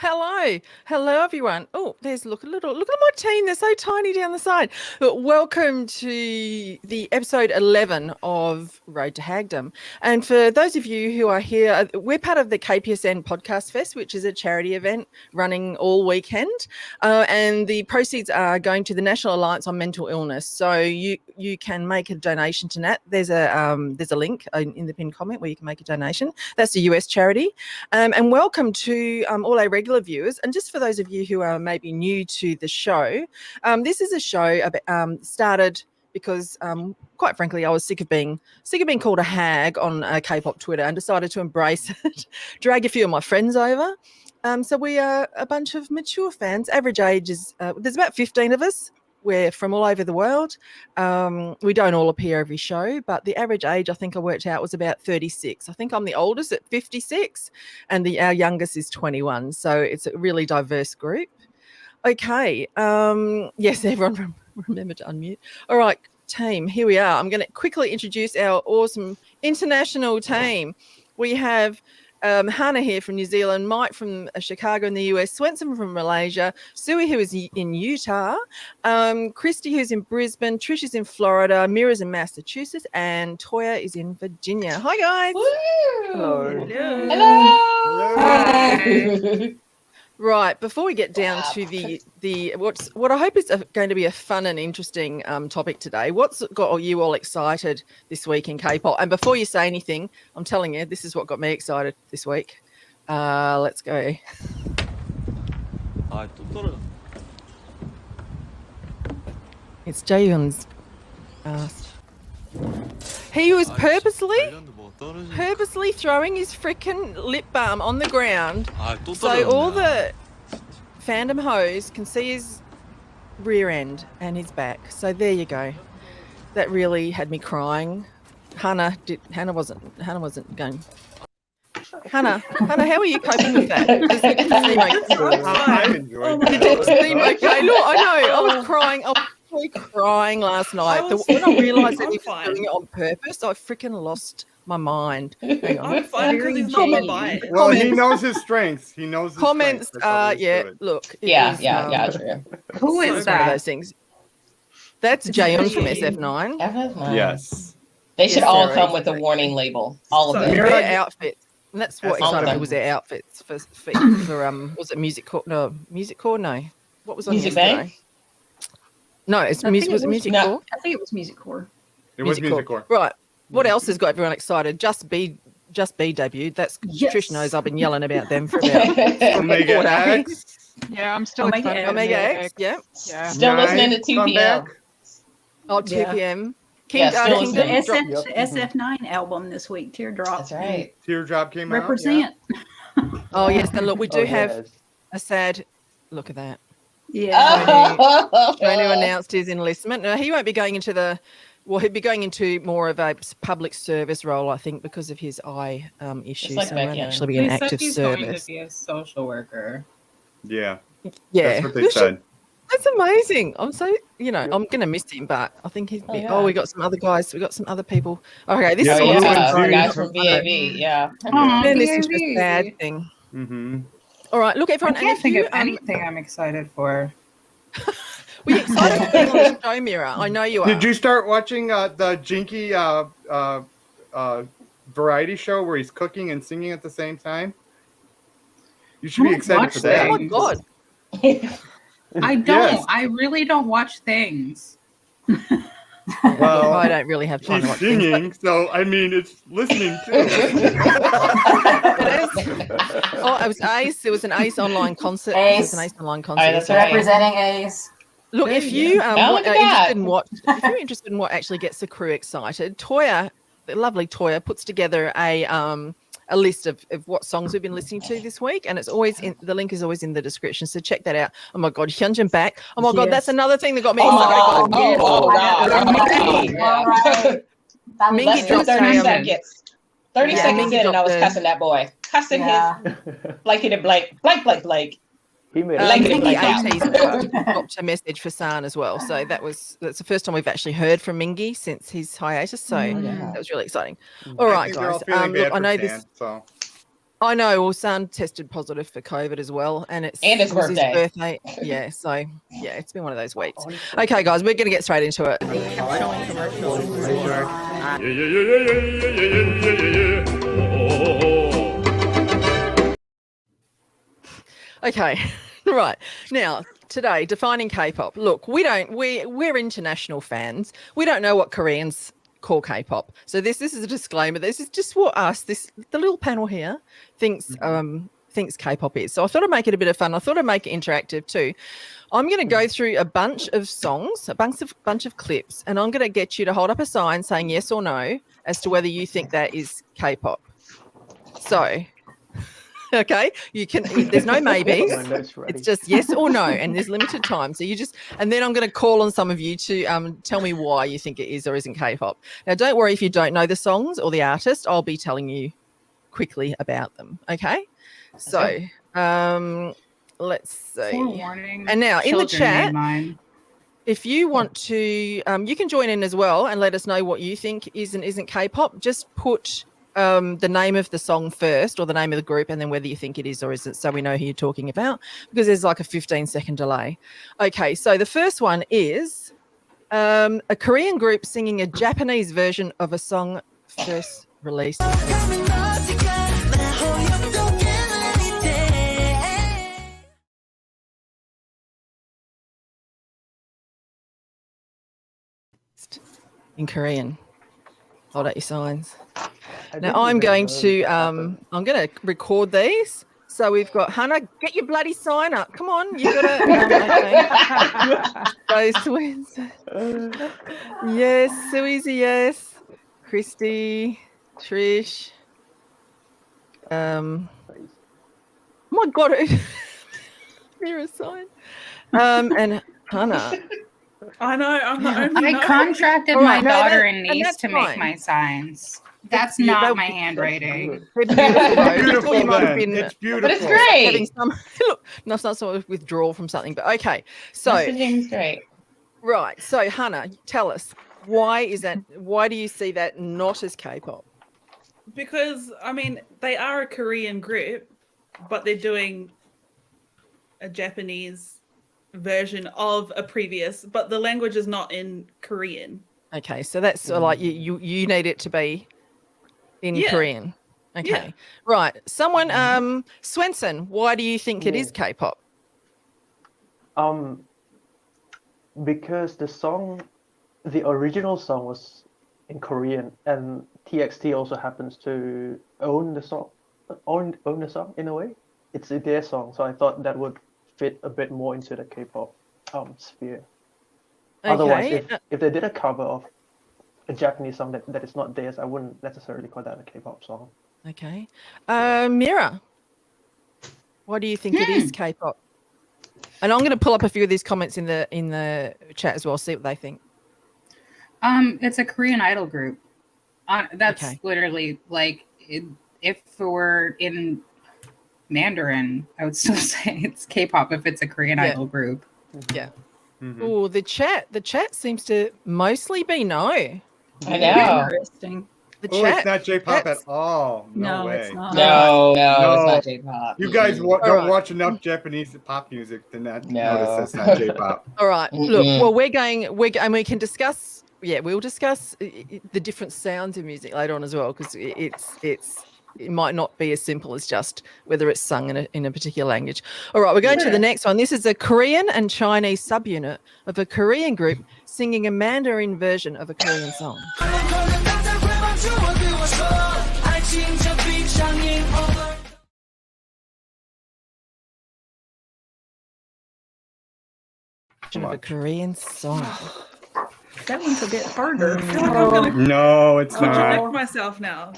Hello, everyone. Oh, there's look at my team. They're so tiny down the side. But welcome to the episode 11 of Road to Hagdom. And for those of you who are here, we're part of the KPSN Podcast Fest, which is a charity event running all weekend. And the proceeds are going to the National Alliance on Mental Illness. So you can make a donation to that. There's a link in the pinned comment where you can make a donation. That's a US charity. And welcome to all our regular viewers. And just for those of you who are maybe new to the show, this is a show started because, quite frankly, I was sick of being called a hag on K-pop Twitter and decided to embrace it, drag a few of my friends over. So we are a bunch of mature fans. Average age is, there's about 15 of us. We're from all over the world. We don't all appear every show, but the average age I think I worked out was about 36. I think I'm the oldest at 56 and our youngest is 21. So it's a really diverse group. Okay. Yes, everyone remember to unmute. All right, team, here we are. I'm going to quickly introduce our awesome international team. We have Hannah here from New Zealand, Mike from Chicago in the US, Swenson from Malaysia, Sui who is in Utah, Christy who's in Brisbane, Trish is in Florida, Mira's in Massachusetts, and Toya is in Virginia. Hi guys. Woo! Hello. Hello. Hi. Right, before we get down to the what I hope is going to be a fun and interesting topic today, what's got you all excited this week in K-pop? And before you say anything, I'm telling you, this is what got me excited this week. Let's go. It's Jaehyun's. He was purposely throwing his freaking lip balm on the ground so all the fandom hoes can see his rear end and his back. So there you go. That really had me crying. Hannah wasn't going. Hannah, how are you coping with that? I'm enjoying Did it seem okay? Look, I know. I was crying. Crying last night. When I realised that he was doing it on purpose, I freaking lost my mind. Hang on. I'm fine because he's not my bite. Well, he knows his strengths. He knows his comments. strengths. Look. Yeah, true. Who is that? One of those things. That's Jaehyun from SF9. Yes. They should all come with a warning label. All of them. Their outfits. And that's what excited me was their outfits for was it Music Core? No, Music Core? No. What was on Music yesterday? Bank? No, was it Music Core? I think it was Music Core. It was Music Core. Right. What else has got everyone excited? Just Be debuted. That's Trish knows I've been yelling about them for about Omega X. Yeah, I'm still Omega excited. Omega X. Yeah. Still listening to 2 p.m. Oh, 2 p.m. Kingdom The SF9 album this week, Teardrop. That's right. Teardrop came Represent. out. Oh, yes. And look, we do have a sad look at that. Yeah. Tony announced his enlistment. Now, he won't be going into he'd be going into more of a public service role, I think, because of his eye issue. Like so he won't actually be an active he's service. going to be a social worker. Yeah. Yeah. That's what they said. That's amazing. I'm so, I'm going to miss him, but I think he's we got some other guys. We got some other people. Okay, this is guys from VAV. Yeah. Man, this is just a bad thing. Mm-hmm. All right, look, everyone. I can't think of anything I'm excited for. Were you excited to be on the show, Mira? I know you are. Did you start watching the Jinky variety show where he's cooking and singing at the same time? You should be excited for that. Oh my god! I don't. Yes. I really don't watch things. Well, I don't really have time he's to watch singing, things, so I mean, it's listening too. it was Ace. There was an Ace online concert. Ace. There was an Ace online concert. That's right. Representing Ace. Look, if you if you're interested in what actually gets the crew excited, Toya, the lovely Toya, puts together a list of what songs we've been listening to this week, and it's always the link is always in the description. So check that out. Oh my god, Hyunjin back. Oh my god, that's another thing that got me excited. Mingy dropped 30 seconds. 30 seconds in, and I was cussing that boy. Cussing his blankety blank. He made Mingy AT's dropped a message for San as well. So that's the first time we've actually heard from Mingy since his hiatus. So that was really exciting. All right, guys. Look, I know this. I know. Well, son tested positive for COVID as well, and his it was birthday. his birthday. Yeah, so yeah, it's been one of those weeks. Okay, guys, we're going to get straight into it. Okay, right. Now, today, defining K-pop. Look, we're international fans. We don't know what Koreans call K-pop. So this is a disclaimer. This is just what the little panel here thinks K-pop is. So I thought I'd make it a bit of fun. I thought I'd make it interactive too. I'm going to go through a bunch of songs, a bunch of clips, and I'm going to get you to hold up a sign saying yes or no as to whether you think that is K-pop. So, okay, you can. There's no maybes. It's just yes or no, and there's limited time. So and then I'm going to call on some of you to tell me why you think it is or isn't K-pop. Now, don't worry if you don't know the songs or the artist. I'll be telling you quickly about them. Okay, so let's see. Forewarning. And now in the chat, mine. if you want to, you can join in as well and let us know what you think is and isn't K-pop. Just put the name of the song first or the name of the group and then whether you think it is or isn't, so we know who you're talking about, because there's like a 15-second delay. Okay, so the first one is a Korean group singing a Japanese version of a song first released. In Korean. Hold out your signs. Now I'm going to record these. So we've got Hannah, get your bloody sign up. Come on, you got to. Those twins. Yes, Suezy, yes. Christy, Trish. Oh my God, mirror sign. And Hannah. I know, I'm the only I contracted All right, my no, daughter and niece that's to fine. make my signs. That's Yeah, not that my would be handwriting. They're beautiful, though. Beautiful, You might have then. been It's beautiful. But it's great. having some look, no, it's not sort of withdrawal from something, but okay. So Messaging's great. right. So Hannah, tell us, why do you see that not as K-pop? because I mean they are a Korean group, but they're doing a Japanese version of a previous, but the language is not in Korean. Okay, so that's like you need it to be in Yeah. Korean. Okay. Yeah. Right. Someone Swenson, why do you think it is K-pop? Because the original song was in Korean, and TXT also happens to own the song in a way. It's their song, so I thought that would fit a bit more into the K-pop sphere. Otherwise, if they did a cover of a Japanese song that is not theirs, I wouldn't necessarily call that a K-pop song. Okay. Mira, why do you think it is K-pop? And I'm going to pull up a few of these comments in the chat as well, see what they think. It's a Korean idol group. That's literally like if it were in Mandarin, I would still say it's K-pop if it's a Korean idol group. Yeah. Mhm. Oh, the chat seems to mostly be no. I know. Interesting. The Oh, chat. it's not J-pop That's- at all. No, way. it's not. No, No. it's not J-pop. You guys don't Alright. watch enough Japanese pop music to not No. notice that's not J-pop. All right. Look, Mm-mm. well, and we can discuss. Yeah, we'll discuss the different sounds of music later on as well, because it might not be as simple as just whether it's sung in a particular language. All right, we're going to the next one. This is a Korean and Chinese subunit of a Korean group singing a Mandarin version of a Korean song. Of a Korean song. That one's a bit harder. I feel like I'm gonna No, it's contradict not. myself now.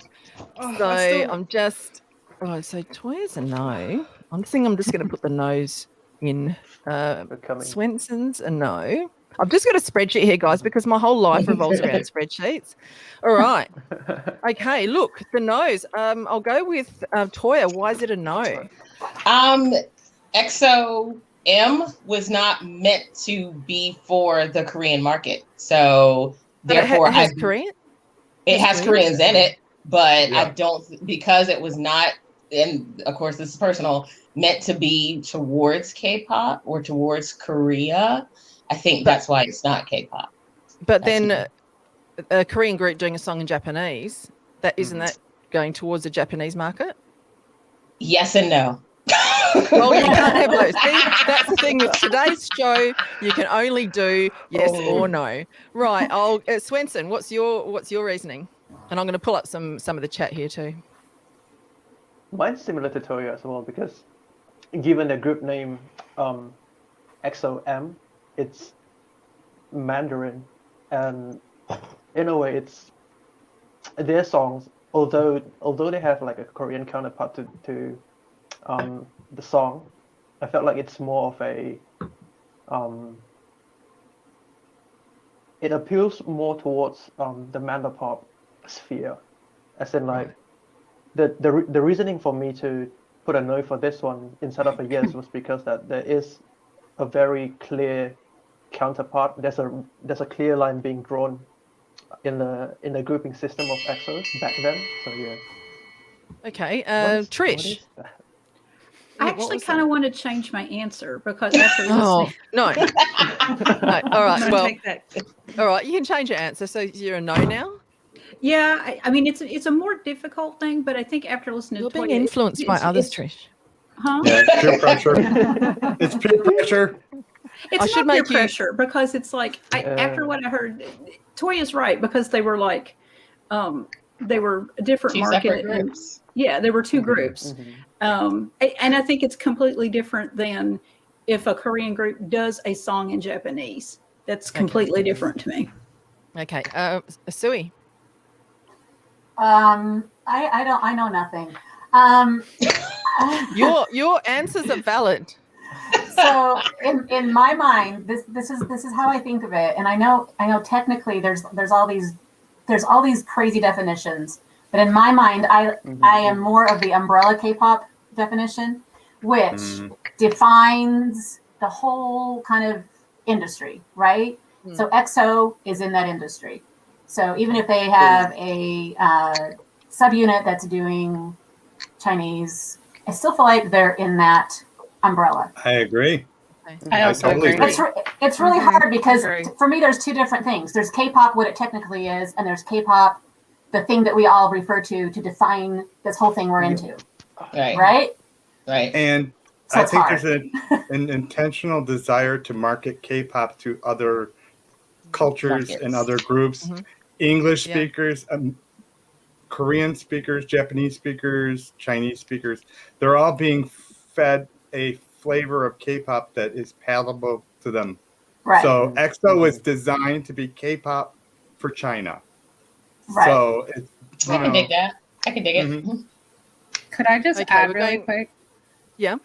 Oh, So I still- I'm just. Oh, so Toya's a no. I'm just going to put the no's in. Becoming Swenson's a no. I've just got a spreadsheet here, guys, because my whole life revolves around spreadsheets. All right. Okay, look, the no's. I'll go with Toya. Why is it a no? EXO M was not meant to be for the Korean market, so But therefore it has Korean? it has Koreans in it, but Yeah. I don't, because it was not and of course this is personal, meant to be towards K-pop or towards Korea, I think that's why it's not K-pop. But then a Korean group doing a song in Japanese, isn't that going towards the Japanese market? Yes and no. Well, you can't have those. See, that's the thing with today's show. You can only do yes or no. Right. Swenson, what's your reasoning? And I'm going to pull up some of the chat here too. Mine's similar to Toya as well, because given the group name XOM, it's Mandarin, and in a way, it's their songs. Although they have like a Korean counterpart to the song, I felt like it's more of a it appeals more towards the mandopop sphere, as in like the reasoning for me to put a no for this one instead of a yes was because that there is a very clear counterpart. There's a clear line being drawn in the grouping system of EXO back then. So yeah. Okay, Trish. I actually kind of want to change my answer because after listening. Oh no. No. All right. Well. Take that. All right. You can change your answer. So you're a no now. Yeah, I mean it's a more difficult thing, but I think after listening You're to being Toya, influenced by others, Trish. Huh? Yeah, it's peer pressure. It's peer pressure. It's not peer pressure because it's like after what I heard, Toya's right because they were like, they were a different market. Yeah, there were two groups, and I think it's completely different than if a Korean group does a song in Japanese. That's completely different to me. Okay, Sui. I know nothing. Your answers are valid. So in my mind, this is how I think of it, and I know technically there's all these crazy definitions, but in my mind, I am more of the umbrella K-pop definition, which defines the whole kind of industry, right? So EXO is in that industry. So even if they have a subunit that's doing Chinese, I still feel like they're in that umbrella. I agree. I also totally agree. It's really hard because for me, there's two different things. There's K-pop, what it technically is, and there's K-pop, the thing that we all refer to define this whole thing we're into. Right? And So I think hard. there's an intentional desire to market K-pop to other cultures and other groups, English speakers, Korean speakers, Japanese speakers, Chinese speakers. They're all being fed a flavor of K-pop that is palatable to them. Right. So EXO was designed to be K-pop for China. Right. So I can dig that. I can dig it. Could I just add really quick? Yeah.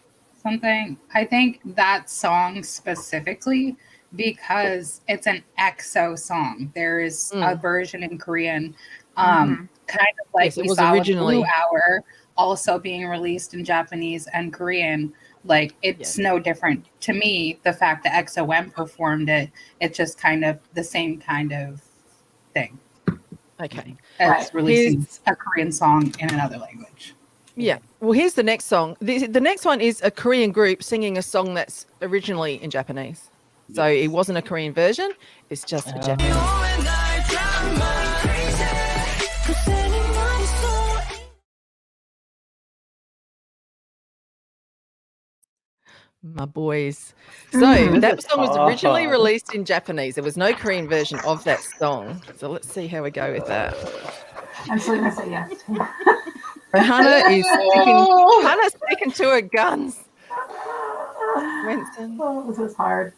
Something. I think that song specifically, because it's an EXO song. There is a version in Korean, kind of like we saw originally with Blue Hour, also being released in Japanese and Korean. Like it's no different to me. The fact that XOM performed it, it's just kind of the same kind of thing. Okay. As releasing a Korean song in another language. Yeah. Well, here's the next song. The next one is a Korean group singing a song that's originally in Japanese. So it wasn't a Korean version. It's just a Japanese. My boys. So that song was originally released in Japanese. There was no Korean version of that song. So let's see how we go with that. I'm still going to say yes. So Hannah's sticking to her guns. Winston. Oh, this is hard.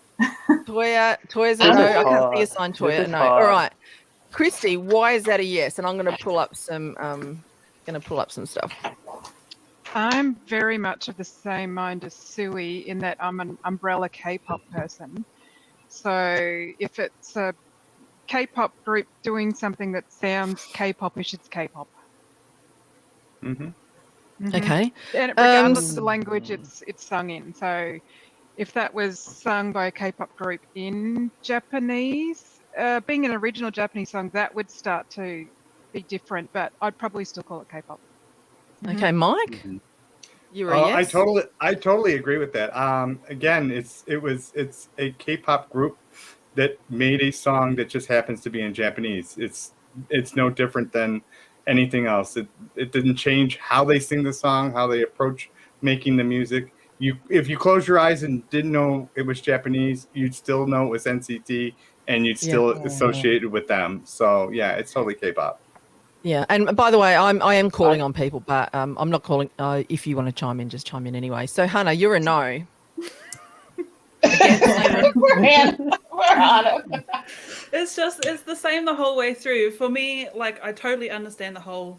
Toya's a no. I can't see a sign, Toya. No. All right. Christy, why is that a yes? And I'm going to pull up some stuff. I'm very much of the same mind as Sui in that I'm an umbrella K-pop person. So if it's a K-pop group doing something that sounds K-pop-ish, it's K-pop. Okay. And regardless of the language it's sung in. So if that was sung by a K-pop group in Japanese, being an original Japanese song, that would start to be different, but I'd probably still call it K-pop. Okay, Mike? You're a yes? I totally agree with that. Again, it's a K-pop group that made a song that just happens to be in Japanese. It's no different than anything else. It didn't change how they sing the song, how they approach making the music. If you close your eyes and didn't know it was Japanese, you'd still know it was NCT, and you'd still associate it with them. So yeah, it's totally K-pop. Yeah, and by the way, I am calling on people, but I'm not calling. If you want to chime in, just chime in anyway. So Hannah, you're a no. It's the same the whole way through. For me, like, I totally understand the whole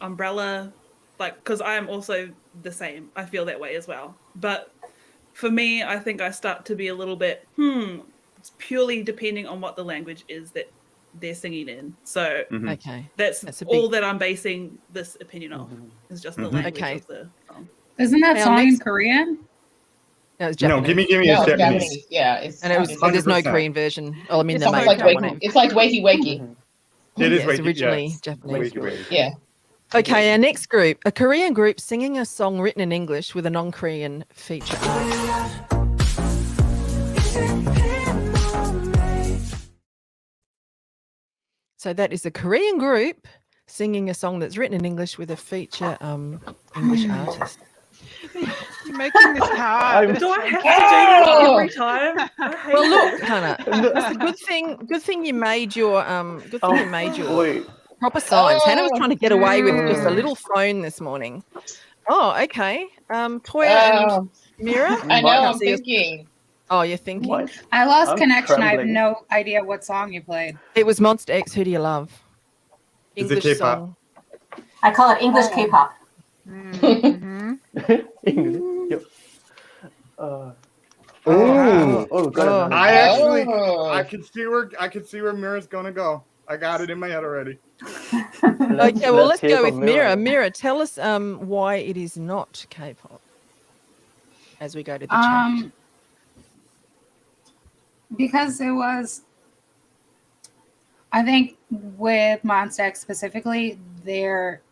umbrella, like, because I am also the same. I feel that way as well. But for me, I think I start to be a little bit, it's purely depending on what the language is that they're singing in. So okay, that's all that I'm basing this opinion off. Is just the language of the song. Isn't that song in Korean? No, it's Japanese. No, give me is Japanese. Yeah, and it was. There's no Korean version. Oh, I mean, it's like Wakey Wakey. It is it's originally Japanese. Yeah. Okay, our next group, a Korean group singing a song written in English with a non-Korean feature artist. So that is a Korean group singing a song that's written in English with a feature English artist. You're making this hard. Do I have to do this every time? Well, look, Hannah, it's a good thing you made your proper signs. Hannah was trying to get away with just a little phone this morning. Oh, okay. Toya and Mira. I know. I'm thinking. Oh, you're thinking? What? I lost connection. Trembling. I have no idea what song you played. It was Monster X. Who do you love? English K-pop. song. I call it English K-pop. Yep. God. I can see where Mira's gonna go. I got it in my head already. Okay, well, let's go with Mira. Mira, tell us why it is not K-pop as we go to the chart. Because it was, I think with Monsta X specifically, their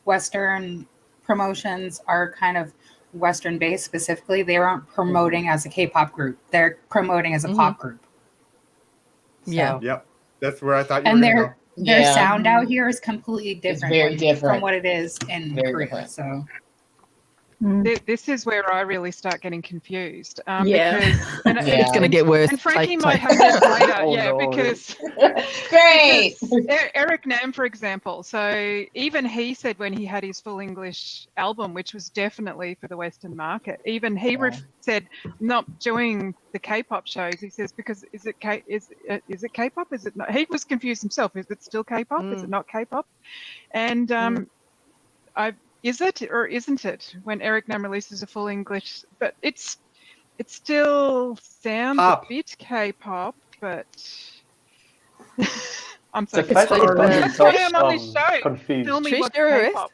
Western promotions are kind of Western based specifically. They aren't promoting as a K-pop group. They're promoting as a pop group. So, yeah. Yep. That's where I thought you and were their sound out here is completely different. It's very different from what it is in Korea. Different. So This is where I really start getting confused. It's going to get worse. And Frankie might have this later, because great. Eric Nam, for example. So even he said when he had his full English album, which was definitely for the Western market, even he said not doing the K-pop shows. He says because is it K-pop? Is it not? He was confused himself. Is it still K-pop? Is it not K-pop? And is it or isn't it when Eric Nam releases a full English? But it still sounds a bit K-pop, but I'm so confused. That's why I'm on this show. Confused. Tell me what's K-pop.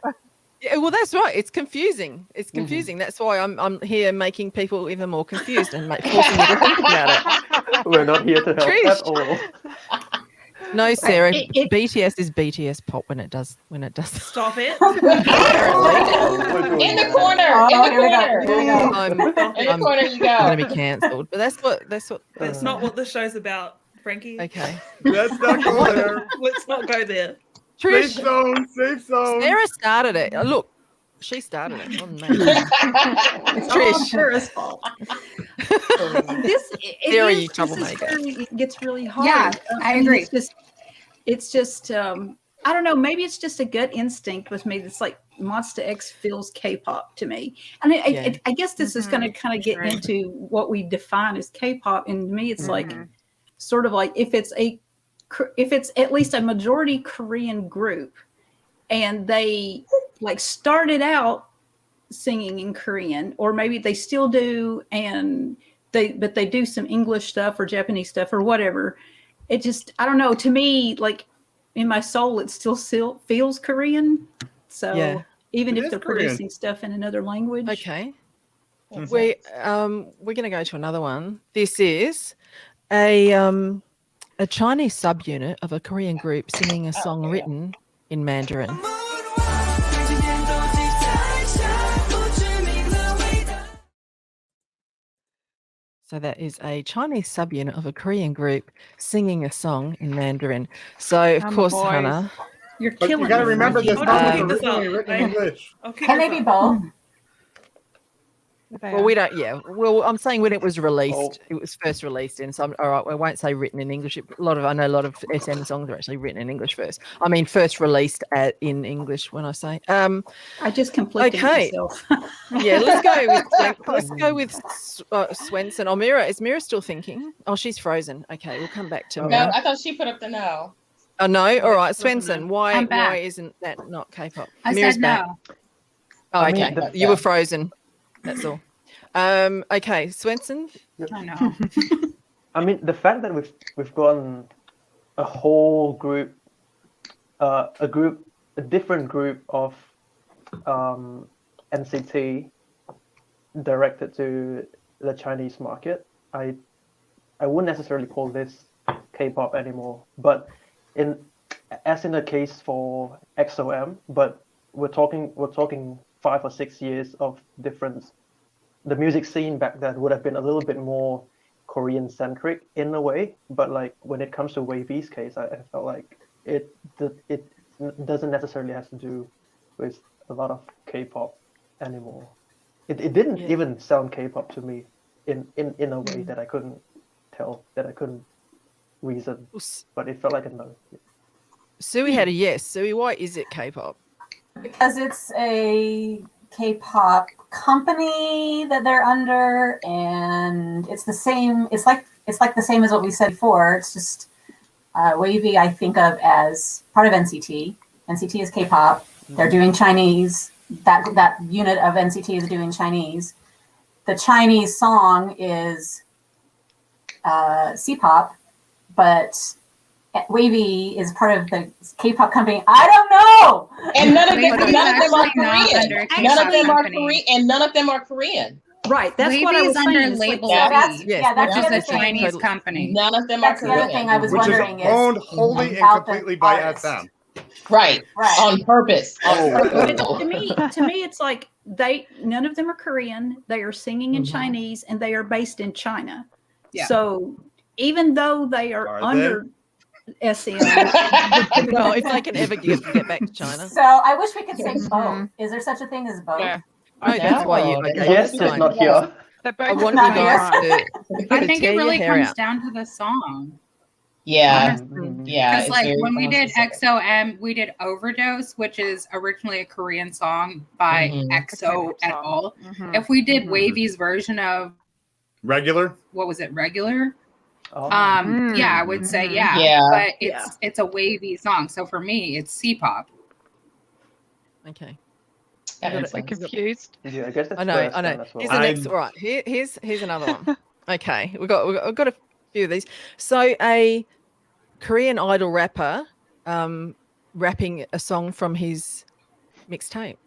Yeah, well, that's right. It's confusing. It's confusing. That's why I'm here making people even more confused and forcing you to think about it. We're not here to help at all. No, Sarah. BTS is BTS pop when it does. Stop it. In the corner. In the corner you go. I'm going to be cancelled. But That's not what the show's about, Frankie. Okay. Let's not go there. Let's not go there. Trish, safe zone. Sarah started it. Look, she started it. Not me. It's all Sarah's fault. It gets really hard. Yeah, I agree. It's just I don't know. Maybe it's just a gut instinct with me. That's like Monsta X feels K-pop to me, and I guess this is going to kind of get into what we define as K-pop. And to me, it's like sort of like if it's at least a majority Korean group, and they like started out singing in Korean, or maybe they still do, and they do some English stuff or Japanese stuff or whatever. It just, I don't know. To me, like in my soul, it still feels Korean. So even if they're producing stuff in another language. Okay. We're going to go to another one. This is a Chinese subunit of a Korean group singing a song written in Mandarin. So that is a Chinese subunit of a Korean group singing a song in Mandarin. So of course, boys. Hannah, You're But killing you got to me, remember Frankie. this song was keep this originally up. written in English. I'll keep Can this they be up. both? They well, are. we don't. Yeah, well, I'm saying when it was released, Oh. it was first released in. So I'm, all right, I won't say written in English. I know a lot of SM songs are actually written in English first. I mean, first released in English. When I say, I just conflicted Okay. myself. yeah, let's go with Swenson. Oh, Mira, is Mira still thinking? Oh, she's frozen. Okay, we'll come back to No, No, Mira. I thought she put up the no. Oh no, all right, she doesn't Swenson. know. Why I'm back. isn't that not K-pop? I Mira's said back. no. Oh, I mean, okay. the- You were frozen. That's all. Okay, Swenson. I know. I mean, the fact that we've gotten a whole group, a different group of NCT directed to the Chinese market, I wouldn't necessarily call this K-pop anymore. But as in the case for XOM, but we're talking 5 or 6 years of difference. The music scene back then would have been a little bit more Korean centric in a way, but like when it comes to Wavy's case, I felt like it doesn't necessarily have to do with a lot of K-pop anymore. It didn't even sound K-pop to me in a way that I couldn't tell, that I couldn't reason, but it felt like a no. Sui had a yes. Sui, why is it K-pop? Because it's a K-pop company that they're under, and it's the same. It's like the same as what we said before. It's just Wavy I think of as part of NCT. NCT is K-pop. They're doing Chinese. That unit of NCT is doing Chinese. The Chinese song is C-pop, but Wavy is part of the K-pop company. I don't know. And none of them are Actually not Korean. under None of them are company. Korean, and none of them are Korean. Right. That's Wavy what I is was under saying. It's like- label Yeah, that's- B, yes, that's which the is other a thing. Chinese company. None of them are That's the other Korean. thing I was Which is wondering owned wholly and about the completely by artist. SM. Right. Right. On purpose. But to me, it's like none of them are Korean. They are singing in Chinese, and they are based in China. Yeah. So even though they are Are under SM, Well, if they can ever get back to China. So I wish we could say both. Is there such a thing as both? Yeah. No, that's why you. No, Okay, Yes, that's just fine. not here. They're I both want you Not guys here. I to think tear it your really hair comes out. down to the song. Yeah. Honestly. Yeah. Because it's like very when we did consistent. XOM, we did Overdose, which is originally a Korean song by Mhm. EXO et song. al. Mhm. If we did Mhm. Wavy's version of Regular? what was it, Regular? Oh. Yeah, I would say Mhm. yeah. Yeah. But it's a Wavy song. So for me, it's C-pop. Okay. That You makes got We're sense. confused. Yeah, I guess that's I know. first I know. then as well. Here's the next. All right. Here's another one. Okay, we've got a few of these. So a Korean idol rapper, rapping a song from his mixtape.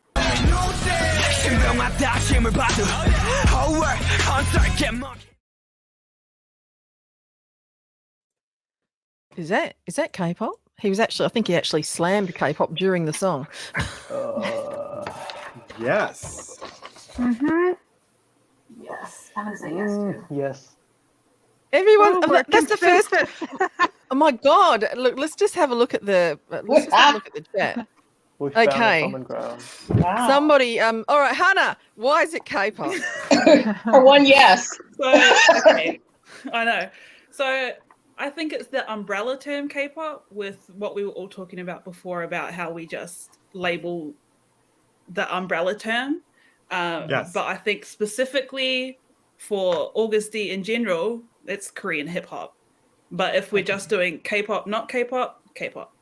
Is that K-pop? I think he actually slammed K-pop during the song. Yes. Mm-hmm. Yes. I'm gonna say yes too. Yes. Everyone, Oh, we're that's the first. consensus. Oh my God! Look, let's just have a look at the. Let's just have a look at the chat. We found Okay. a common ground. Wow. Somebody, all right, Hannah, why is it K-pop? For one, yes. So okay, I know. So I think it's the umbrella term K-pop with what we were all talking about before about how we just label the umbrella term. Yes. But I think specifically for August D in general, it's Korean hip hop. But if we're just doing K-pop, not K-pop, K-pop.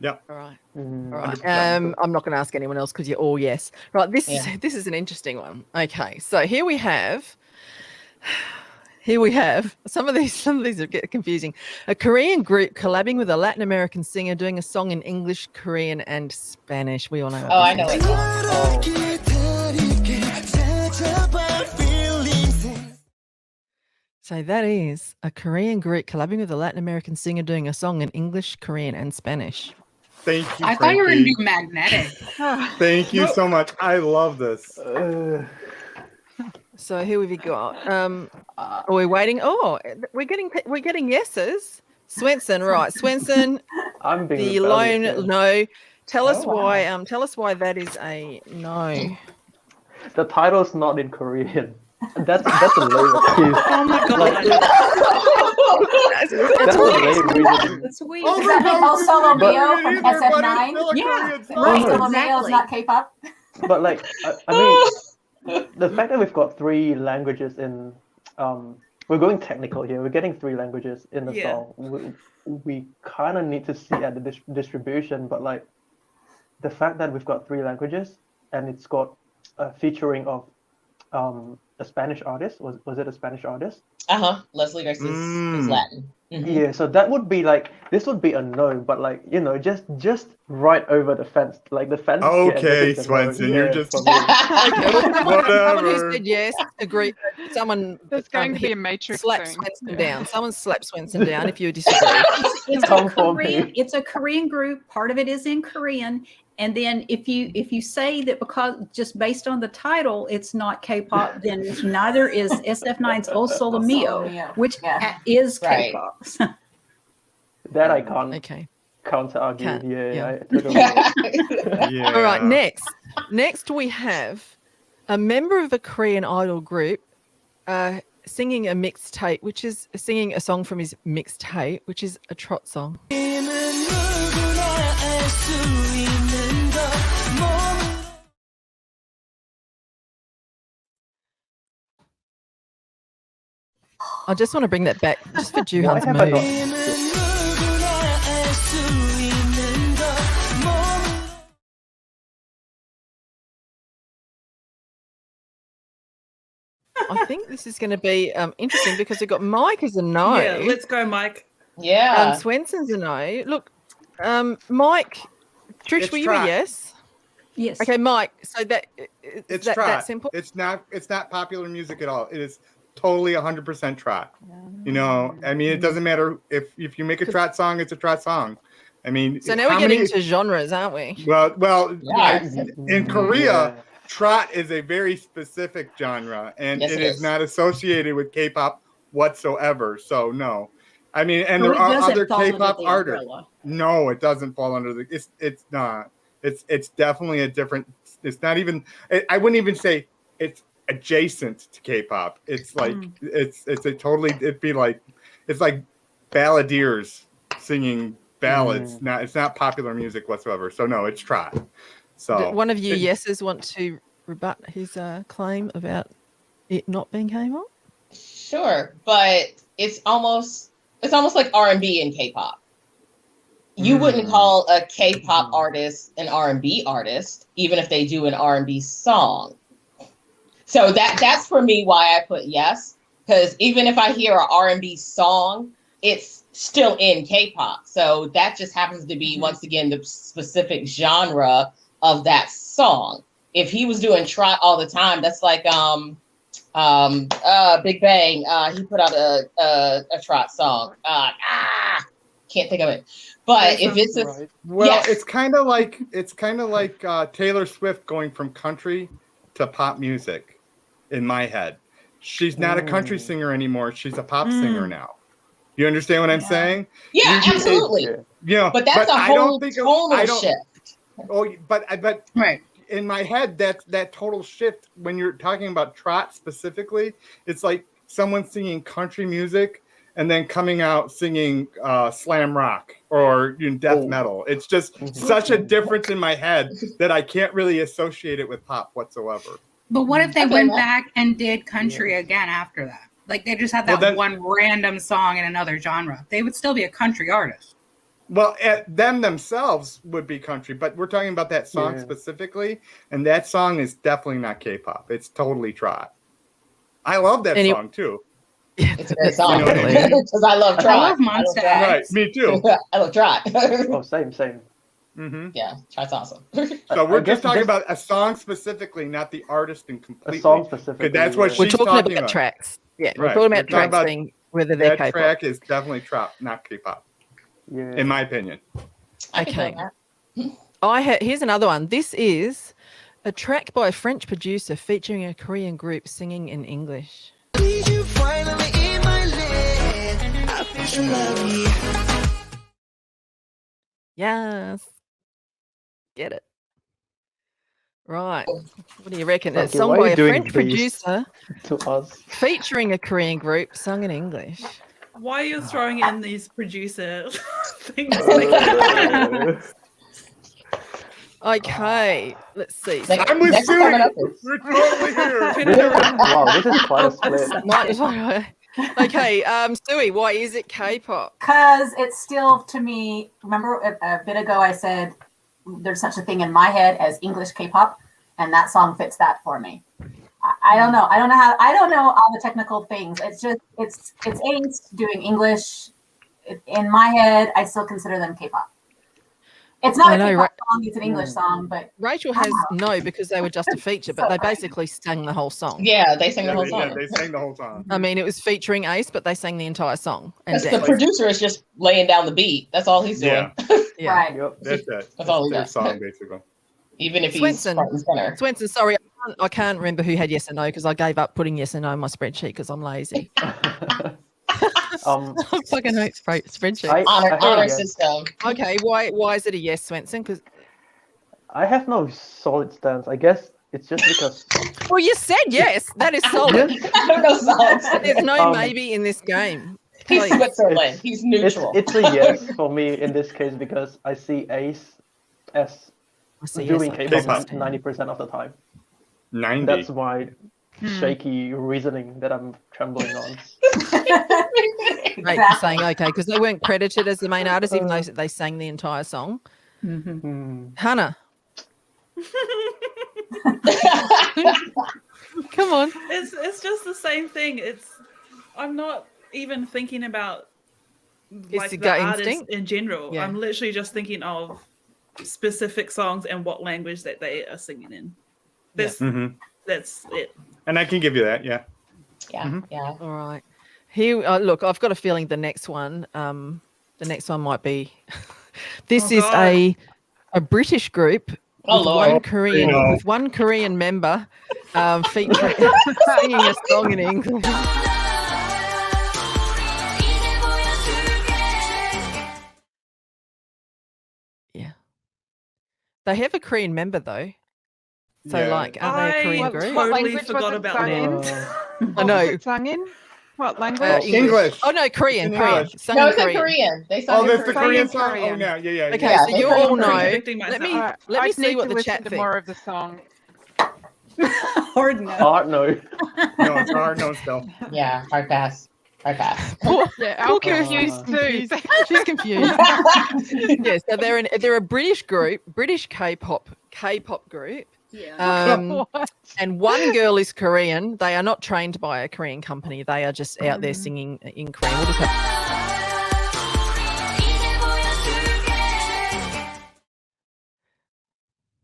All right. Mm, All right. 100%. I'm not going to ask anyone else because you're all yes. Right. This Yeah. is an interesting one. Okay. So here we have some of these are getting confusing. A Korean group collabing with a Latin American singer doing a song in English, Korean, and Spanish. We all know. What Oh, I this know is. it. So that is a Korean group collabing with a Latin American singer doing a song in English, Korean, and Spanish. Thank you, I thought you were Frankie. gonna do Magnetic. Thank you so much. I love this. So who have you got? Are we waiting? Oh, we're getting yeses. Swenson, right? Swenson, I'm being the rebellious lone here. no. Tell us wow. why. Tell us why that is a no. The title's not in Korean. That's a lame excuse. Oh my god. That's a lame reason. That's weird. Oh, Does that mean El Solo But- Mio from But it's SF9? still a Yeah. Korean song. Right, El Solo Mio is exactly. not K-pop? But like, I mean, the fact that we've got 3 languages in, we're going technical here. We're getting 3 languages in the Yeah. song. We kind of need to see at the distribution, but like, the fact that we've got 3 languages and it's got a featuring of a Spanish artist. Was it a Spanish artist? Leslie Grace is Latin. Mhm. Yeah, so that would be like, this would be a no, but like, you know, just right over the fence, like the fence. Okay, Swenson, you're just Someone who whatever. said yes, agree. Someone There's going to be a hit- matrix slap soon. Swenson down. Someone slap Swenson down if you disagree. It's a Come for Korean. me. It's a Korean group. Part of it is in Korean, and then if you say that because just based on the title, it's not K-pop, then neither is SF9's O Solo Mio, which is Right. K-pop. That I can't Okay. counter argue. Can't, Yeah. yeah. Yeah. All right. Next we have a member of a Korean idol group singing a mixtape, which is singing a song from his mixtape, which is a trot song. I just want to bring that back just for Why Juhan's have I mood. not? I think this is going to be interesting because we've got Mike as a no. Yeah, let's go, Mike. Yeah. Swenson's a no. Look, Mike, Trish, It's were you trot. a yes? Yes. Okay, Mike. So It's that trot. simple. It's not popular music at all. It is totally 100% trot. You know, I mean, it doesn't matter if you make a trot song, it's a trot song. I mean, So now we're getting into genres, aren't we? well, Yeah. in Korea, Yeah. trot is a very specific genre, and Yes, it it is is. not associated with K-pop whatsoever. So no, I mean, and So there it are doesn't other fall under K-pop the artists. umbrella. No, it doesn't fall under the. It's not. It's definitely a different. It's not even. I wouldn't even say it's adjacent to K-pop. It's like it's a totally. It'd be like it's like balladeers singing ballads. Not it's not popular music whatsoever. So no, it's trot. So One of you yeses want to rebut his claim about it not being K-pop? Sure, but it's almost like R&B and K-pop. You wouldn't call a K-pop artist an R&B artist, even if they do an R&B song. So that's for me why I put yes, because even if I hear an R&B song, it's still in K-pop. So that just happens to be once again the specific genre of that song. If he was doing trot all the time, that's like Big Bang. He put out a trot song. Can't think of it. But if it's Right. well, yes. it's kind of like Taylor Swift going from country to pop music. In my head, she's not a country singer anymore. She's a pop singer now. You understand what I'm saying? Yeah, absolutely. You know, But that's a I don't whole think tonal shift. Oh, but Right. in my head, that total shift when you're talking about trot specifically, it's like someone singing country music and then coming out singing slam rock or death metal. It's just such a difference in my head that I can't really associate it with pop whatsoever. But what if they Okay, went well- back and did country again after that? Like they just had Well, that then- one random song in another genre. They would still be a country artist. Well, them themselves would be country, but we're talking about that song specifically, and that song is definitely not K-pop. It's totally trot. I love that song too. It's a great song. You know what I mean? Because I love trot. I love Monster trot. Right, me too. I love trot. Oh, same. Mm-hmm. Yeah, trot's awesome. So we're I guess just talking this- about a song specifically, not the artist and completely. A song specifically. Because that's what yeah. We're she's talking talking about about. tracks. Yeah, we're Right. talking We're about talking tracks about being whether they're That K-pop. track is definitely trot, not K-pop, Yeah. in my opinion. I can Okay. feel that. Here's another one. This is A track by a French producer featuring a Korean group singing in English. Yes. Get it. Right. What do you reckon? It's Frankie, sung why are by you a doing French this producer to us? featuring a Korean group sung in English. Why are you throwing in these producer things? Okay, let's see. I'm with Next coming up Sui. is- We're totally here. Wow, this is quite a split. Okay, Sui, why is it K-pop? Because it's still, to me, remember a bit ago I said there's such a thing in my head as English K-pop, and that song fits that for me. I don't know. I don't know all the technical things. It's just it's Ace doing English. In my head, I still consider them K-pop. It's not a K-pop song; it's an English song. But Rachel has no, because they were just a feature, but they basically sang the whole song. Yeah, they sang the whole song. Yeah, they sang the whole song. I mean, it was featuring Ace, but they sang the entire song. And The producer is just laying down the beat. That's all he's doing. Yeah. Right. Yep. That's it. That's all he their does. song, basically. Even if he's Swenson, front and center. Swenson, sorry, I can't remember who had yes and no because I gave up putting yes and no in my spreadsheet because I'm lazy. I fucking hate spreadsheets. Honor system. Okay, why is it a yes, Swenson? Because I have no solid stance. I guess it's just because. well, you said yes. That is solid. I don't know solid. There's no maybe in this game. He's Please. Switzerland. He's neutral. It's a yes for me in this case because I see Ace as doing K-pop 90% of the time. 90. That's my shaky reasoning that I'm trembling on. Right, saying okay because they weren't credited as the main artist, even though they sang the entire song. Hannah, come on. It's just the same thing. I'm not even thinking about like the the gut artist instinct? in general. Yeah. I'm literally just thinking of specific songs and what language that they are singing in. That's it. And I can give you that, yeah. Yeah, yeah. All right. Here, look, I've got a feeling the next one might be. This is a British group with one Korean member featuring singing a song in English. Yeah, they have a Korean member though. So, like, are they a Korean group? Totally language forgot was it about sung that. in? I know. Was it sung in? What language? English. Oh no, Korean. English. Sung No, in it's in Korean. They sung in that's the Korean. Korean song? Korean. Oh, yeah. Okay, Yeah, so you all know. contradicting Let me myself. let me I'd see need what to the listen chat to thinks. more of the song. Hard no. Hard no. No, it's a hard no still. Yeah, hard pass. Hard pass. Yeah, I'm confused too. She's confused. Yeah, so they're a British group, British K-pop group. Yeah. And one girl is Korean. They are not trained by a Korean company. They are just out there singing in Korean. We'll just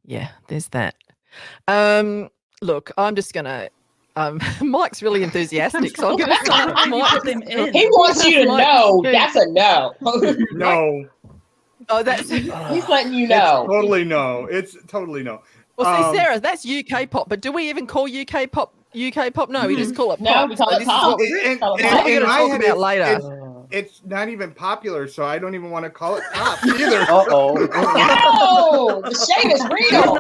yeah, there's that. Look, I'm just gonna. Mike's really enthusiastic, so I'm gonna start with Mike. He wants you to know that's a no. No. Oh, that's. He's letting you know. It's totally no. It's totally no. Well, see, Sarah, that's UK pop, but do we even call UK pop? No, we just call it pop. No, we call it this pop. Is what And we're going in to my talk head, about later. it's not even popular, so I don't even want to call it pop either. No, the shade is real.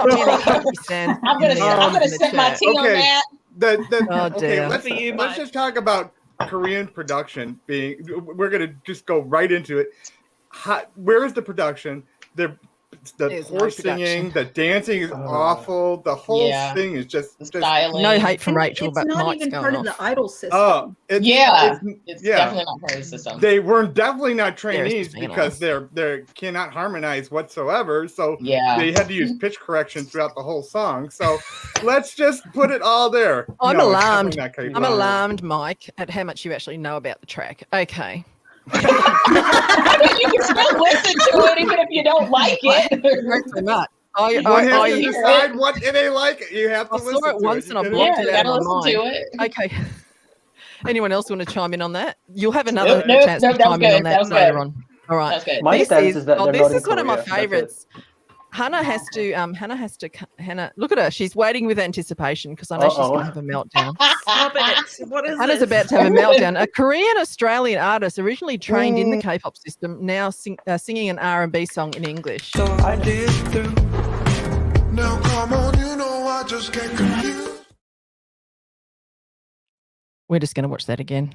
I'm gonna set my tea on that. Okay, dear. let's just talk about Korean production being. We're gonna just go right into it. Where is the production? The poor singing, the dancing is awful. The whole thing is just no hate from Rachel, it's but not Mike's even going part off. of the idol system. It's definitely not part of the system. They weren't definitely not trainees There's because they cannot harmonize whatsoever. So they had to use pitch correction throughout the whole song. So let's just put it all there. I'm No, it's alarmed. definitely not I'm K-pop. alarmed, Mike, at how much you actually know about the track. Okay. I mean, you can still listen to it even if you don't like it. Not so much. You have to decide what they like. You have to I listen saw it to once it. and I You blocked gotta- it out of my listen mind. to it. Okay. Anyone else want to chime in on that? You'll have another Nope, chance nope, to that was chime in on good, that that was later good. on. All right. That's good. My stance is that they're this not in is one of my Korea. That's it. favorites. Hannah has to. Hannah, look at her. She's waiting with anticipation because I know she's going to have a meltdown. Stop it. What is Hannah's this? about to have a meltdown. A Korean Australian artist originally trained in the K-pop system, now singing an R&B song in English. So I did through. Now come on, you know I just get confused. We're just going to watch that again.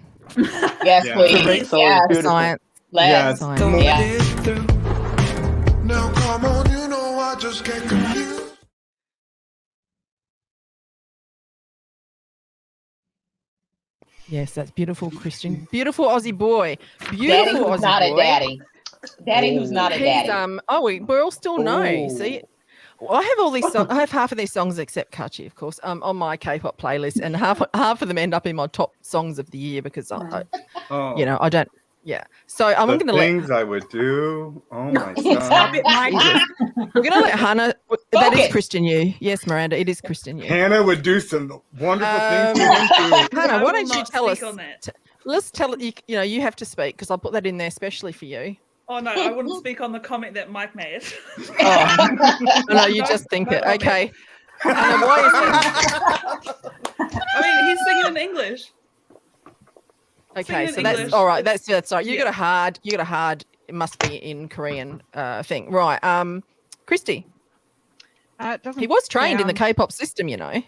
Yes, Yeah. please. So Yes. beautiful. Science. Let's. Science. So I Yeah. did through. Now come on, you know I just get confused. Yes, that's beautiful, Christian. Beautiful Aussie boy. Daddy Beautiful who's Aussie not boy. a daddy. Daddy who's not a He's daddy. we're all still no. Ooh. See, well, I have all these songs. I have half of these songs except Kachi, of course, on my K-pop playlist, and half of them end up in my top songs of the year because I don't. Yeah, so I'm the going to let. things I would do. Oh my Stop god. it, Mike. We're going to let Hannah. That is Focus. Christian Yu. Yes, Miranda, it is Christian Yu. Hannah would do some wonderful things to Um, him too. Hannah, I why will don't you not tell us? speak on that. Let's tell it. You have to speak because I'll put that in there especially for you. Oh no, I wouldn't speak on the comment that Mike made. Oh no, you No, just think no it. comment. Okay. Hannah, why is that? I mean, he's singing in English. Okay, in so that's English. all right. That's right. You Yeah. got a hard. It must be in Korean thing, right? Christy, It doesn't he was trained in the sound- K-pop system, you know.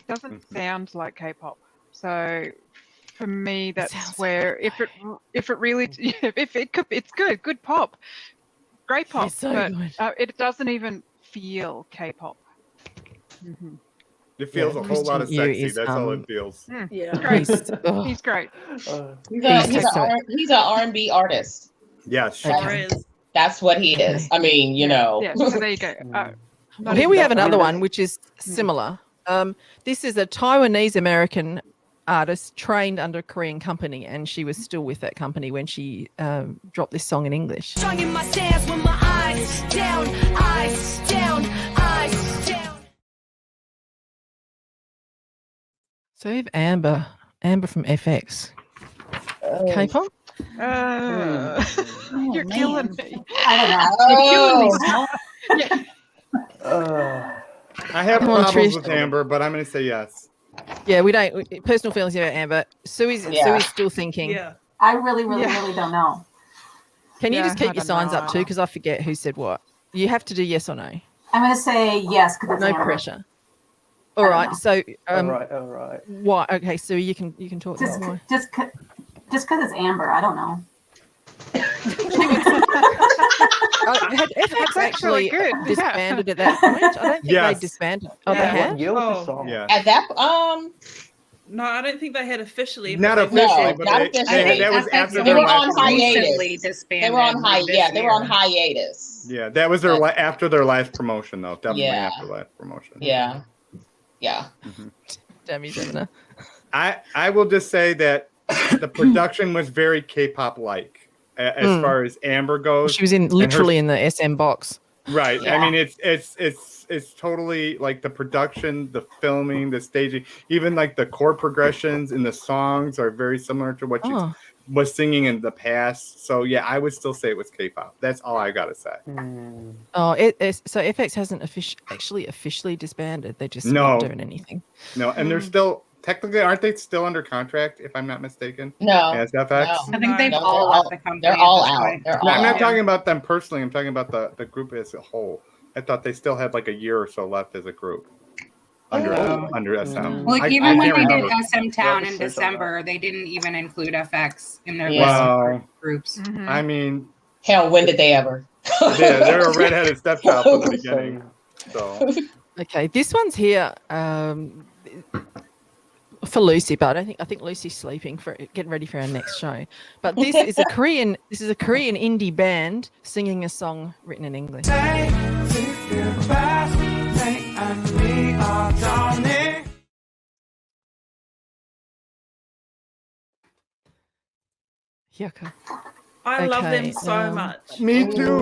Doesn't sound like K-pop. So for me, that's sounds where if it really if it could, it's good pop, great pop, It's so but good. it doesn't even feel K-pop. Mm-hmm. It feels Yeah, a whole lot of Christian Yu sexy. is, That's all it feels. Yeah. Great. Ugh. He's great. He's He's an R&B artist. Yes. Okay. Or is That's what he is. I mean, you know. Yeah. So there you go. Well, Not here even we have that another one. one which is similar. This is a Taiwanese American artist trained under a Korean company, and she was still with that company when she dropped this song in English. Strong in my stance with my eyes down, eyes down, eyes down. So we have Amber from FX. K-pop? You're killing me. I don't know. Oh. I have Come on, problems Trish. with Amber, but I'm going to say yes. Yeah, we don't. Personal feelings about Amber. Sue's still thinking. yeah. I really don't know. Can you Yeah, just keep I your don't signs know. up too? Because I forget who said what. You have to do yes or no. I'm going to say yes because it's No Amber. pressure. All don't right. know. So all right. why? Okay, Sue, you can talk. Just Why? just because it's Amber. I don't know. Had FX actually really good. disbanded at that point? I don't think Yes. they disbanded. Oh, Yeah. they What had? year was Oh. the song? Yeah. At that No, I don't think they had officially. Not but they- officially, No, but not they, officially. that was FX after They their were live on promotion. hiatus. recently disbanded. they were on this they were on year. hiatus. Yeah, that was their after their live promotion, though. Definitely Yeah. after live promotion. Yeah. Yeah. Damn, Zemina. I will just say that the production was very K-pop like as far as Amber goes. She was literally in the SM box. Right. Yeah. I mean, it's totally like the production, the filming, the staging, even like the chord progressions in the songs are very similar to what she Oh, was singing in the past. So yeah, I would still say it was K-pop. That's all I gotta say. oh, so FX hasn't officially disbanded. They're just No. not doing anything. No, and they're still technically, aren't they still under contract? If I'm not mistaken, No. as FX. No. I think they've No, all left the company. They're at all this out. point. They're No, all I'm not out. talking about them personally. I'm talking about the group as a whole. I thought they still had like a year or so left as a group under SM. Like I even when can't they did remember. SM Town in research on that. December, they didn't even include FX in their Yeah. list of Wow. groups. Mhm. I mean, Hell, when did they ever? yeah, they're a redheaded stepchild from the beginning. So Okay, this one's here for Lucy, but I think Lucy's sleeping for getting ready for our next show. But this is a Korean indie band singing a song written in English. Yucca. I love them Okay, so much. me too.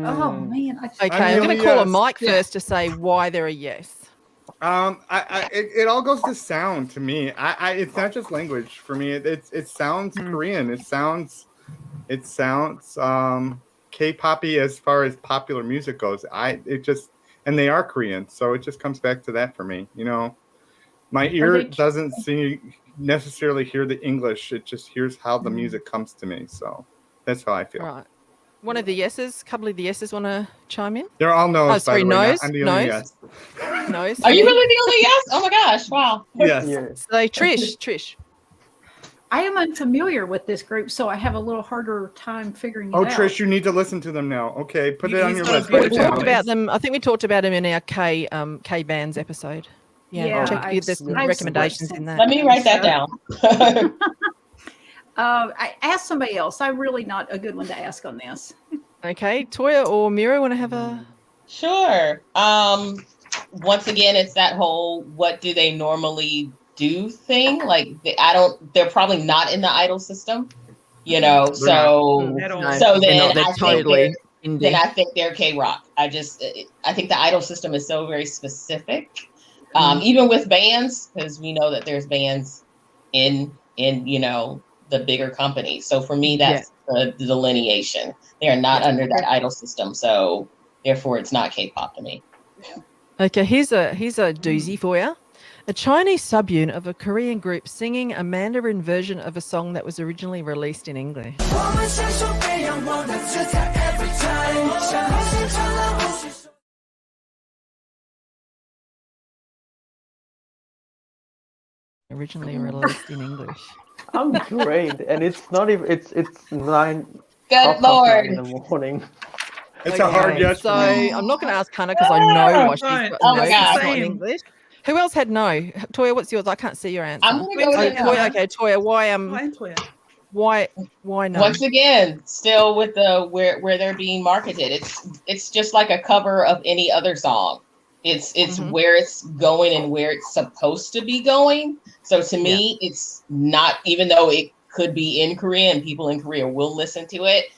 Oh man, Okay, I'm going really, to call a yes. Mike first to say why they're a yes. It all goes to sound to me. It's not just language for me. It sounds Korean. It sounds K-poppy as far as popular music goes. And they are Korean, so it just comes back to that for me. You know, my ear doesn't necessarily hear the English; it just hears how the music comes to me. So that's how I feel. Right. One of the yeses, couple of the yeses want to chime in? They're all no's. Oh, sorry, by the way. no's. I'm the only yes. No's. Are you really the only yes? Oh my gosh! Wow. Yes. So Trish. I am unfamiliar with this group, so I have a little harder time figuring it Oh, out. Trish, you need to listen to them now. Okay, put it on your list. We talked about them. I think we talked about them in our K bands episode. Check there's some recommendations in that. Let me write that down. I asked somebody else. I'm really not a good one to ask on this. Okay, Toya or Mira want to have a? Sure. Once again, it's that whole what do they normally do thing. Like they're probably not in the idol system, you know. So then I think they're K-rock. I think the idol system is so very specific. Even with bands, because we know that there's bands in you know the bigger companies. So for me, that's the delineation. They are not under that idol system, so therefore it's not K-pop to me. Okay, here's a doozy for you. A Chinese subunit of a Korean group singing a Mandarin version of a song that was originally released in English. Originally released in English. I'm great, and it's not even. It's 9. Good Lord. In the morning. It's a hard yes. So I'm not going to ask Hannah because I know why she's got no. It's not in English. Who else had no? Toya, what's yours? I can't see your answer. I'm going to go with Toya. Okay, Toya. Why no? Once again, still with the where they're being marketed. It's just like a cover of any other song. It's where it's going and where it's supposed to be going. So to me, it's not, even though it could be in Korea and people in Korea will listen to it,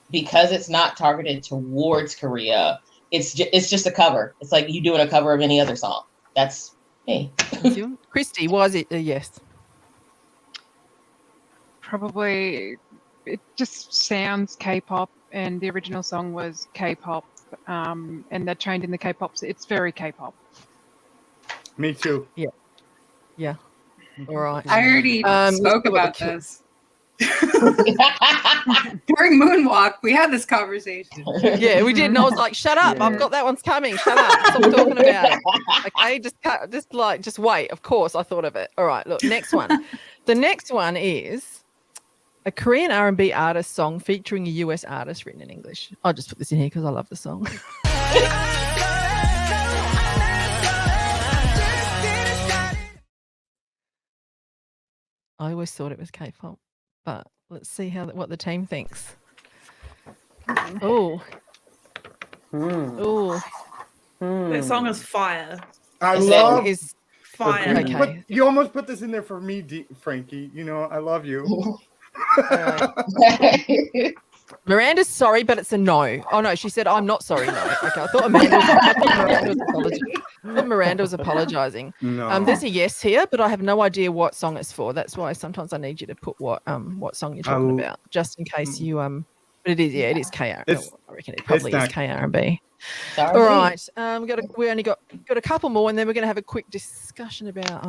because it's not targeted towards Korea. It's just a cover. It's like you doing a cover of any other song. That's me. Christy, why is it a yes? Probably it just sounds K-pop, and the original song was K-pop, and they're trained in the K-pop. So it's very K-pop. Me too. Yeah. All right. I already spoke about this. During Moonwalk, we had this conversation. Yeah, we did. And I was like, shut up. I've got that one's coming. Shut up. Stop talking about it. Okay, just wait. Of course, I thought of it. All right, look, next one. The next one is a Korean R&B artist song featuring a US artist written in English. I'll just put this in here because I love the song. I always thought it was K-pop, but let's see what the team thinks. Oh. That song is fire. I love is fire. Okay. You almost put this in there for me, Frankie. You know, I love you. Miranda's sorry, but it's a no. Oh no, she said I'm not sorry. No. Okay, I thought Miranda was apologizing. No. There's a yes here, but I have no idea what song it's for. That's why sometimes I need you to put what song you're talking about, just in case you But it is, it is KR. I reckon it probably is KR&B. All right, we only got a couple more, and then we're going to have a quick discussion about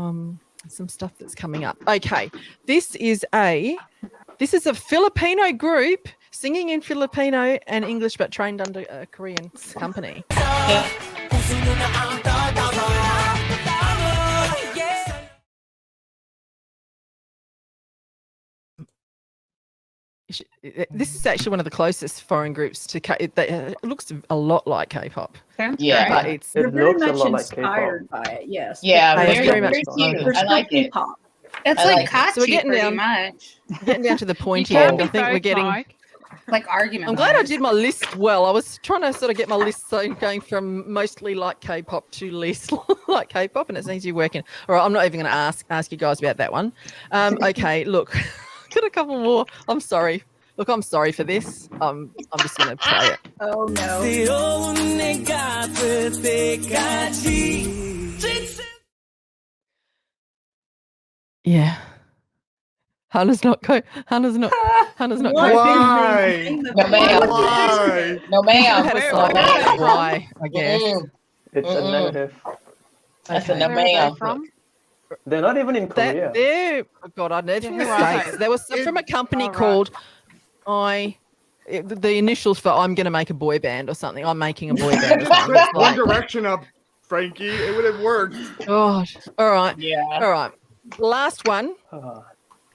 some stuff that's coming up. Okay, this is a Filipino group singing in Filipino and English, but trained under a Korean company. This is actually one of the closest foreign groups to it looks a lot like K-pop. Yeah, but it's very much inspired by it. Yes. Yeah, very much. I like it. It's like Kachi, so we're getting pretty much. Getting down to the pointy end. I think we're getting like argument. I'm glad I did my list well. I was trying to sort of get my list going from mostly like K-pop to least like K-pop, and it seems to be working. All right, I'm not even going to ask you guys about that one. Okay, look, got a couple more. I'm sorry. Look, I'm sorry for this. I'm just going to play it. Oh no. Yeah. Hannah's not. Hannah's not. Why? No, ma'am. Why? No, ma'am. Had a slight why, I guess. It's a negative. That's a no, Where are they ma'am. from? They're not even in That Korea. they're God, I know it's Yeah, from who the are States. they? There was from a company Oh, right. called the initials for I'm going to make a boy band or something. I'm making a boy band or something. It's One like, Direction up, Frankie. It would have worked. God. All right. Yeah. All right. Last one. Ah.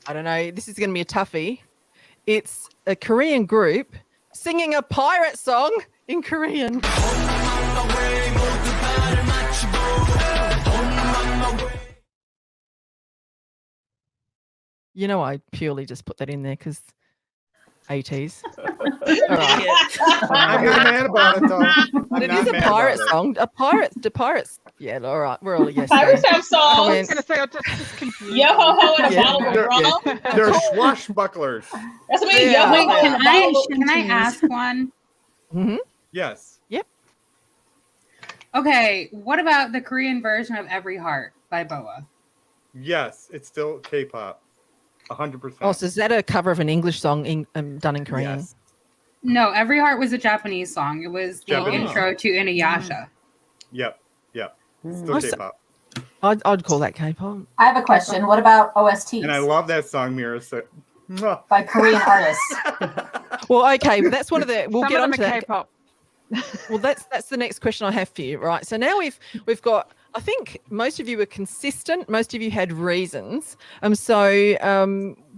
I don't know. This is going to be a toughie. It's a Korean group singing a pirate song in Korean. You know, I purely just put that in there because 80s. All right. I'm not mad about it, though. I'm It not is a mad pirate about it. song. The pirates. Yeah, all right. We're all a yes. Pirates there. have songs. I was Comments. going to say, I'm just confused. Yo ho ho and a Yeah. bottle of rum. They're swashbucklers. That's what I mean. Yeah. Yo ho Wait, ho. can and a bottle of I cheese. ask one? Mm-hmm. Yes. Okay, what about the Korean version of Every Heart by Boa? Yes. It's still K-pop. 100%. Oh, so is that a cover of an English song done in Korean? Yes. No, Every Heart was a Japanese song. It was the Japanese. intro to Inuyasha. Yep. Still Oh, so- K-pop. I'd call that K-pop. I have a question. What about OSTs And I love that song, Mira. So, by Korean artists? Well, okay, but that's one of the. We'll Some get of on them to are that. K-pop. Well, that's the next question I have for you, right? So now we've got. I think most of you were consistent. Most of you had reasons. So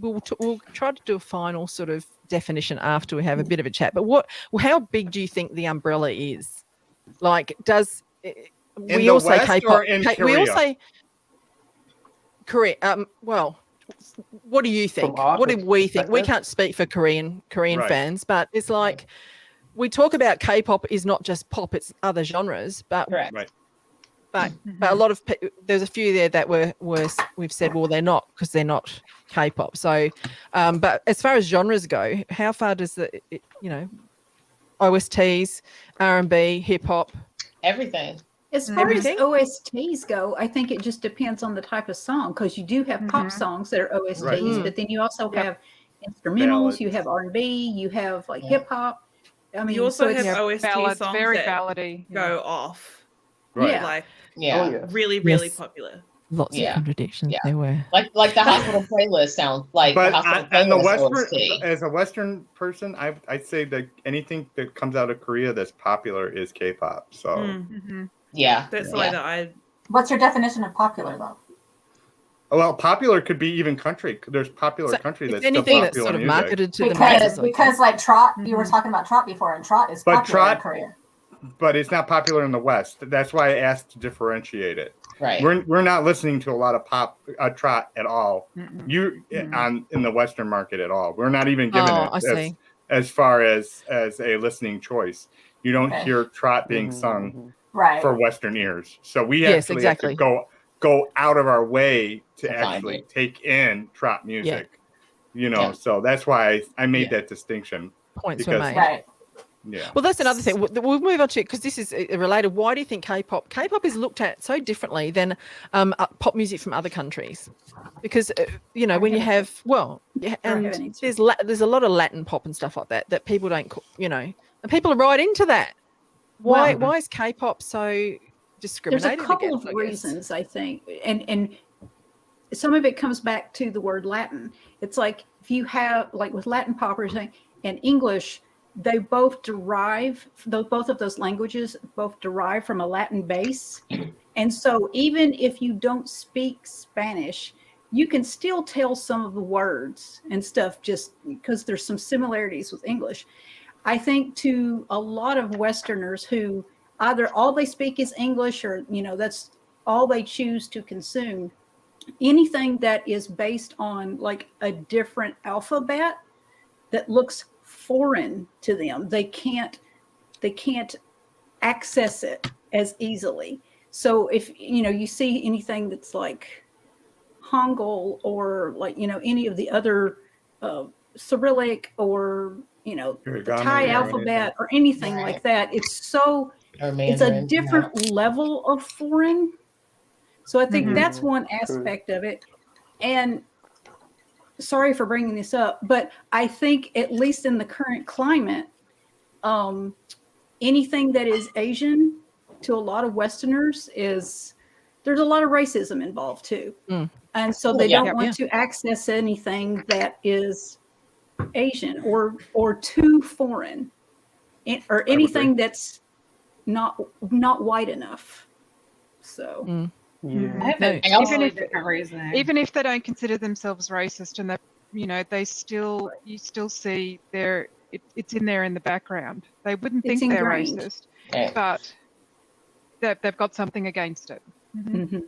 we'll try to do a final sort of definition after we have a bit of a chat. But how big do you think the umbrella is? Like, does we the all say West K-pop? or in We all Korea? say Korea. Well, what do you think? From our What do we think? We perspective? can't speak for Korean Right. fans, but it's like we talk about K-pop is not just pop; it's other genres. But Correct. Right. but a lot of there's a few there that were we've said, well, they're not because they're not K-pop. So, but as far as genres go, how far does OSTs, R&B, hip hop? Everything. As far Everything? as OSTs go, I think it just depends on the type of song because you do have pop songs that are OSTs, Right. but then you also Yep. have instrumentals, Ballads. you have R&B, you have like Yeah. hip hop. I mean, You also so have it's, OST Ballads, songs very that ballady. go off, Right. Yeah. like Yeah. Oh, yeah. really, really Yes. popular. Lots Yeah. of contradictions. Yeah. There were. Like the hospital playlist sounds like But the hospital on the playlist Western, OST. as a Western person, I'd say that anything that comes out of Korea that's popular is K-pop. So Mm-hmm. Yeah. That's the Yeah. way that I. What's your definition of popular, though? well, popular could be even country. There's popular So country it's that's still anything that's popular sort of music. marketed to the masses. Because like trot, you were talking about trot before, and trot is But popular in trot- Korea. But it's not popular in the West. That's why I asked to differentiate it. Right. We're not listening to a lot of trot at all. Mm-mm. In the Western market at all. We're not even giving Oh, I it see. as far as a listening choice. You don't Okay. hear trot being sung Right. for Western ears. So we Yes, actually exactly. have to go out of our way to To find actually it. take in trot music. Yeah. So that's why I made Yeah. that distinction. Points were Because- made. Right. Yeah. Well, that's another thing. We'll move on to it because this is related. Why do you think K-pop is looked at so differently than pop music from other countries? Because when you have have an and answer. there's a lot of Latin pop and stuff like that people don't and people are right into that. Why is K-pop so there's discriminated a couple against, of I guess? reasons, I think, and some of it comes back to the word Latin. It's like if you have like with Latin pop or something and English, they both both of those languages both derive from a Latin base. And so even if you don't speak Spanish, you can still tell some of the words and stuff just because there's some similarities with English. I think to a lot of Westerners who either all they speak is English or, that's all they choose to consume, anything that is based on like a different alphabet that looks foreign to them, they can't access it as easily. So if you see anything that's like Hangul or like any of the other Cyrillic or the Origami Thai or alphabet or anything Right. like that, it's Or a Mandarin, different level of foreign. So I think Mhm. that's one aspect of it. And sorry for bringing this up, but I think at least in the current climate, anything that is Asian to a lot of Westerners there's a lot of racism involved too. And so they don't want to access anything that is Asian or too foreign, or anything that's not white enough. So even if they don't consider themselves racist, and they you still see it's in there in the background. They wouldn't think they're racist, but they've got something against it.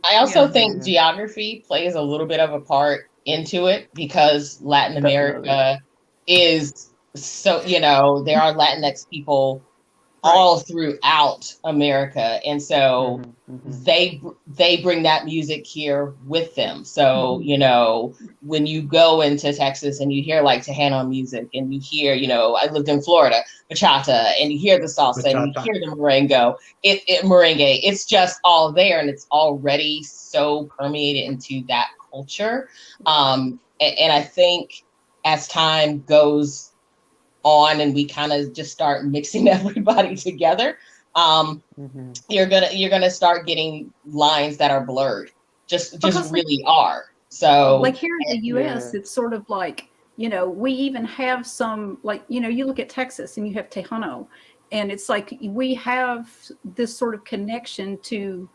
I also think geography plays a little bit of a part into it, because Latin America is so, there are Latinx people all throughout America, and so they bring that music here with them. So when you go into Texas and you hear like Tejano music, and you hear I lived in Florida, bachata, and you hear the salsa, and you hear the merengue, it's just all there, and it's already so permeated into that culture. And I think as time goes on and we kind of just start mixing everybody together, you're gonna start getting lines that are blurred, just really are. So like here in the US, it's sort of like, we even have some, like, you look at Texas and you have Tejano, and it's like we have this sort of connection to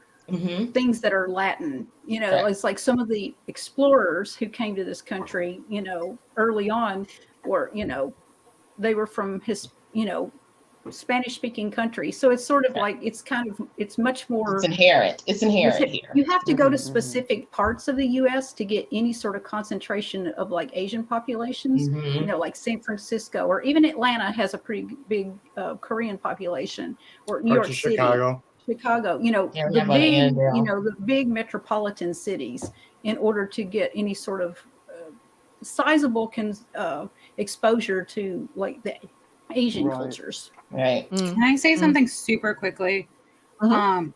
things that are Latin. It's like some of the explorers who came to this country, early on were, they were from Spanish speaking countries. So it's sort of like, it's much more. It's inherent here. You have to go to specific parts of the US to get any sort of concentration of like Asian populations, like San Francisco, or even Atlanta has a pretty big Korean population, or New York City. Chicago, the big metropolitan cities, in order to get any sort of sizable exposure to like the Asian cultures. Right. Can I say something super quickly? I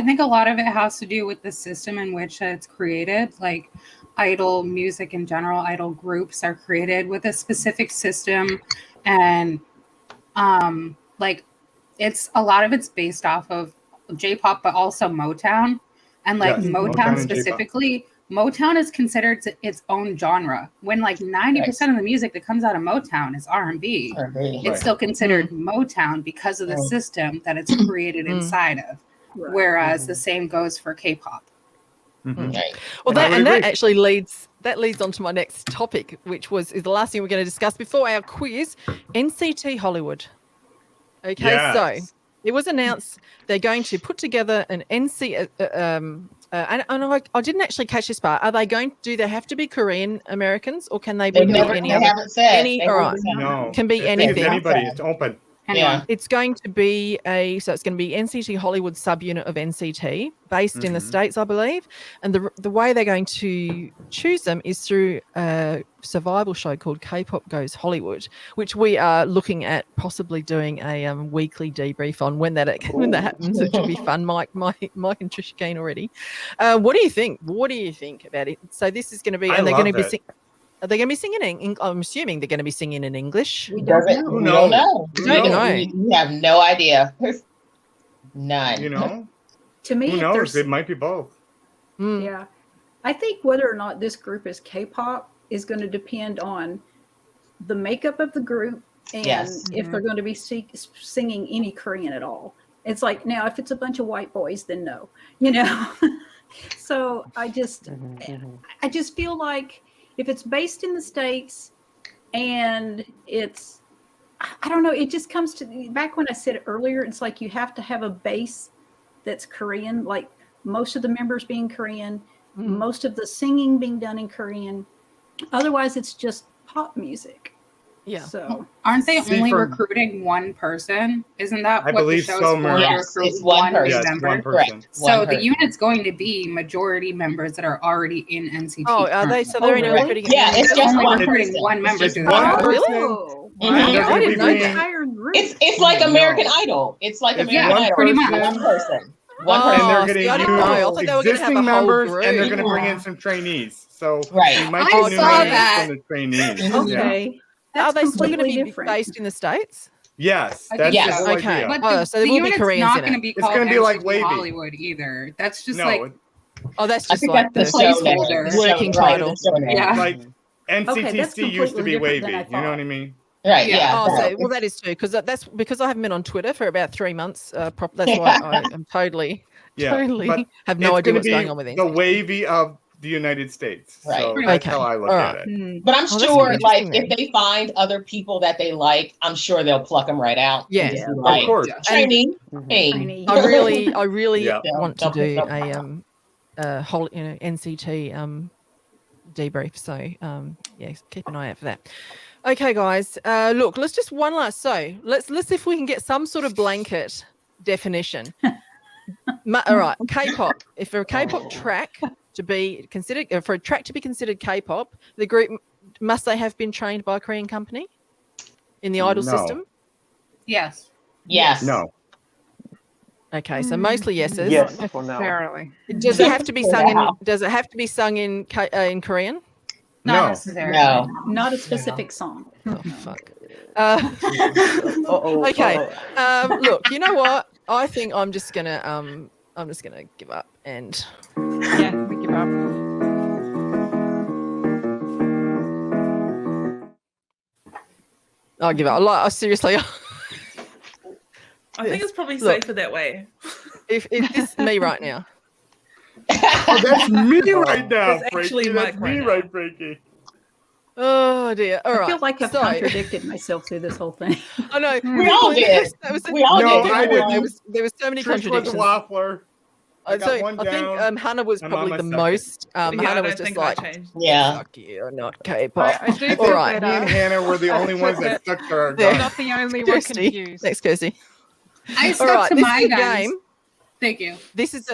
think a lot of it has to do with the system in which it's created. Like idol music in general, idol groups are created with a specific system, and like it's a lot of it's based off of J-pop, but also Motown, and like Motown specifically. Motown is considered its own genre. When like 90% of the music that comes out of Motown is R&B, it's still considered Motown because of the system that it's created inside of. Whereas the same goes for K-pop. Well, that actually leads on to my next topic, which is the last thing we're going to discuss before our quiz: NCT Hollywood. Okay, so it was announced they're going to put together an NC. And I didn't actually catch this part. Are they going to? Do they have to be Korean Americans, or can they be any other? Haven't said. All right, No, can be anything. Anybody, it's open. Yeah, it's going to be it's going to be NCT Hollywood subunit of NCT, based in the States, I believe. And the way they're going to choose them is through a survival show called K-pop Goes Hollywood, which we are looking at possibly doing a weekly debrief on when that happens, which will be fun. Mike and Trisha Kane already. What do you think? What do you think about it? So this is going to be, and they're going to be. Are they going to be singing I'm assuming they're going to be singing in English. We don't know. We have no idea. None. To me, who knows? It might be both. Yeah. I think whether or not this group is K-pop is going to depend on the makeup of the group, and if they're going to be singing any Korean at all. It's like, now, if it's a bunch of white boys, then no. So I just feel like if it's based in the States and it's, I don't know, it just comes to, back when I said earlier, it's like you have to have a base that's Korean, like most of the members being Korean, most of the singing being done in Korean. Otherwise, it's just pop music. Yeah. So aren't they only recruiting one person? Isn't that what the show's for? Yes, it's one person. Member? Correct. So the unit's going to be majority members that are already in NCT. Oh, are they? So they're only recruiting? Yeah, it's just only recruiting one member. Really? I didn't know that. It's like American Idol. It's like American Idol. Pretty much. One person. One Oh, and person. they're see, I going to didn't know. I thought use they were gonna have existing a whole members, and they're group. going to bring in some trainees. So Right. we might I get new saw members that. from the trainees. Yeah. Okay. That's Are they still going to completely be different. based in the States? Yes, I that's think the yes. whole Okay. idea. But Oh, the, so there the will be unit's Koreans not in going to it. be It's called gonna be like NCT Wavy. Hollywood either. That's just No, like Oh, that's I just think like that's the the show name. placeholder. The show- working right, title. the show name. Yeah. like Okay, that's NCTC used to completely be different than Wavy. I You know thought. what I mean? Right. Yeah. Yeah. Oh, right. so well, that is true because that's because I haven't been on Twitter for about 3 months. That's why I am totally But have no it's idea gonna what's be going on with the NCT. Wavy of the United States. Right. So Right. that's Okay. how I look All at right. it. But I'm Oh, that's sure, interesting like, then. if they find other people that they like, I'm sure they'll pluck them right out. Yeah. And just be Of like, course. Training. Hey. Tiny. I really Yeah. want to They'll pick do them a whole NCT debrief. So yeah, keep an eye out for that. Okay, guys. Look, let's just one last. So let's see if we can get some sort of blanket definition. All right, K-pop. If for a K-pop track to be considered, for a track to be considered K-pop, the group must they have been trained by a Korean company in the idol No. system? yes. Yes. No. Okay, so mostly yeses. Yes, for now. Necessarily. Does it have to be sung in? Wow. Does it have to be sung in Korean? Not No. necessarily. No. Not a specific song. Oh fuck. Uh-oh, Okay. uh-oh. Look, you know what? I think I'm just gonna give up and Yeah, we give up. I'll give up. I seriously. I think it's probably Look. safer that way. If this is me right now. Oh, that's me right now, That's Frankie. actually That's Mike me right right, Frankie. Oh dear. All right. I feel like I've so, contradicted myself through this whole thing. I know. We all did. We all No, did. I didn't. There was so many Trish was a contradictions. waffler. I got one I think down. Hannah was I'm probably on the my most. Yeah, Hannah I was don't just think like, I changed. Yeah. fuck you, I'm not K-pop. I do All feel right. Me and better. Hannah were the only ones that stuck to our Yeah. I'm guns. not the only one Kirsty. confused. Thanks, Kirsty. I All stuck right, to this my is a guns. game. Thank you. This is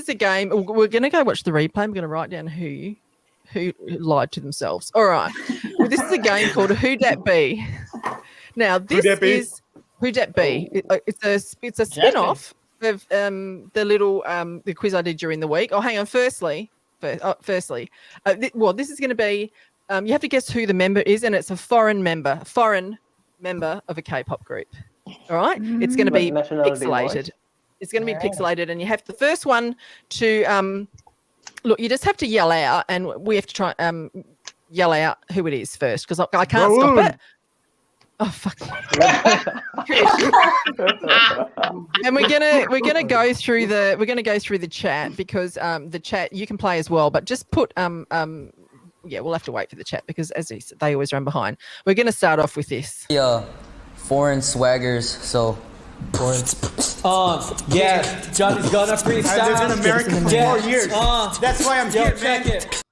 a game. We're gonna go watch the replay. I'm gonna write down who lied to themselves. All right. Well, this is a game called Who Dat Be. Now this Dat Be? is Who Dat Be. It's a spin-off of the little the quiz I did during the week. Oh, hang on. Firstly, this is going to be you have to guess who the member is, and it's a foreign member of a K-pop group. All right. It's going to be Like nationality-wise? pixelated. It's going to be pixelated, and you have the first one to look. You just have to yell out, and we have to try yell out who it is first because I can't stop Balloon. it. Oh fuck! And we're gonna go through the chat because the chat you can play as well, but just put yeah, we'll have to wait for the chat because as they always run behind. We're gonna start off with this. Foreign swaggers, so Yeah, Johnny's gonna freestyle. I lived in America for 4 years. That's why I'm here, man. check it.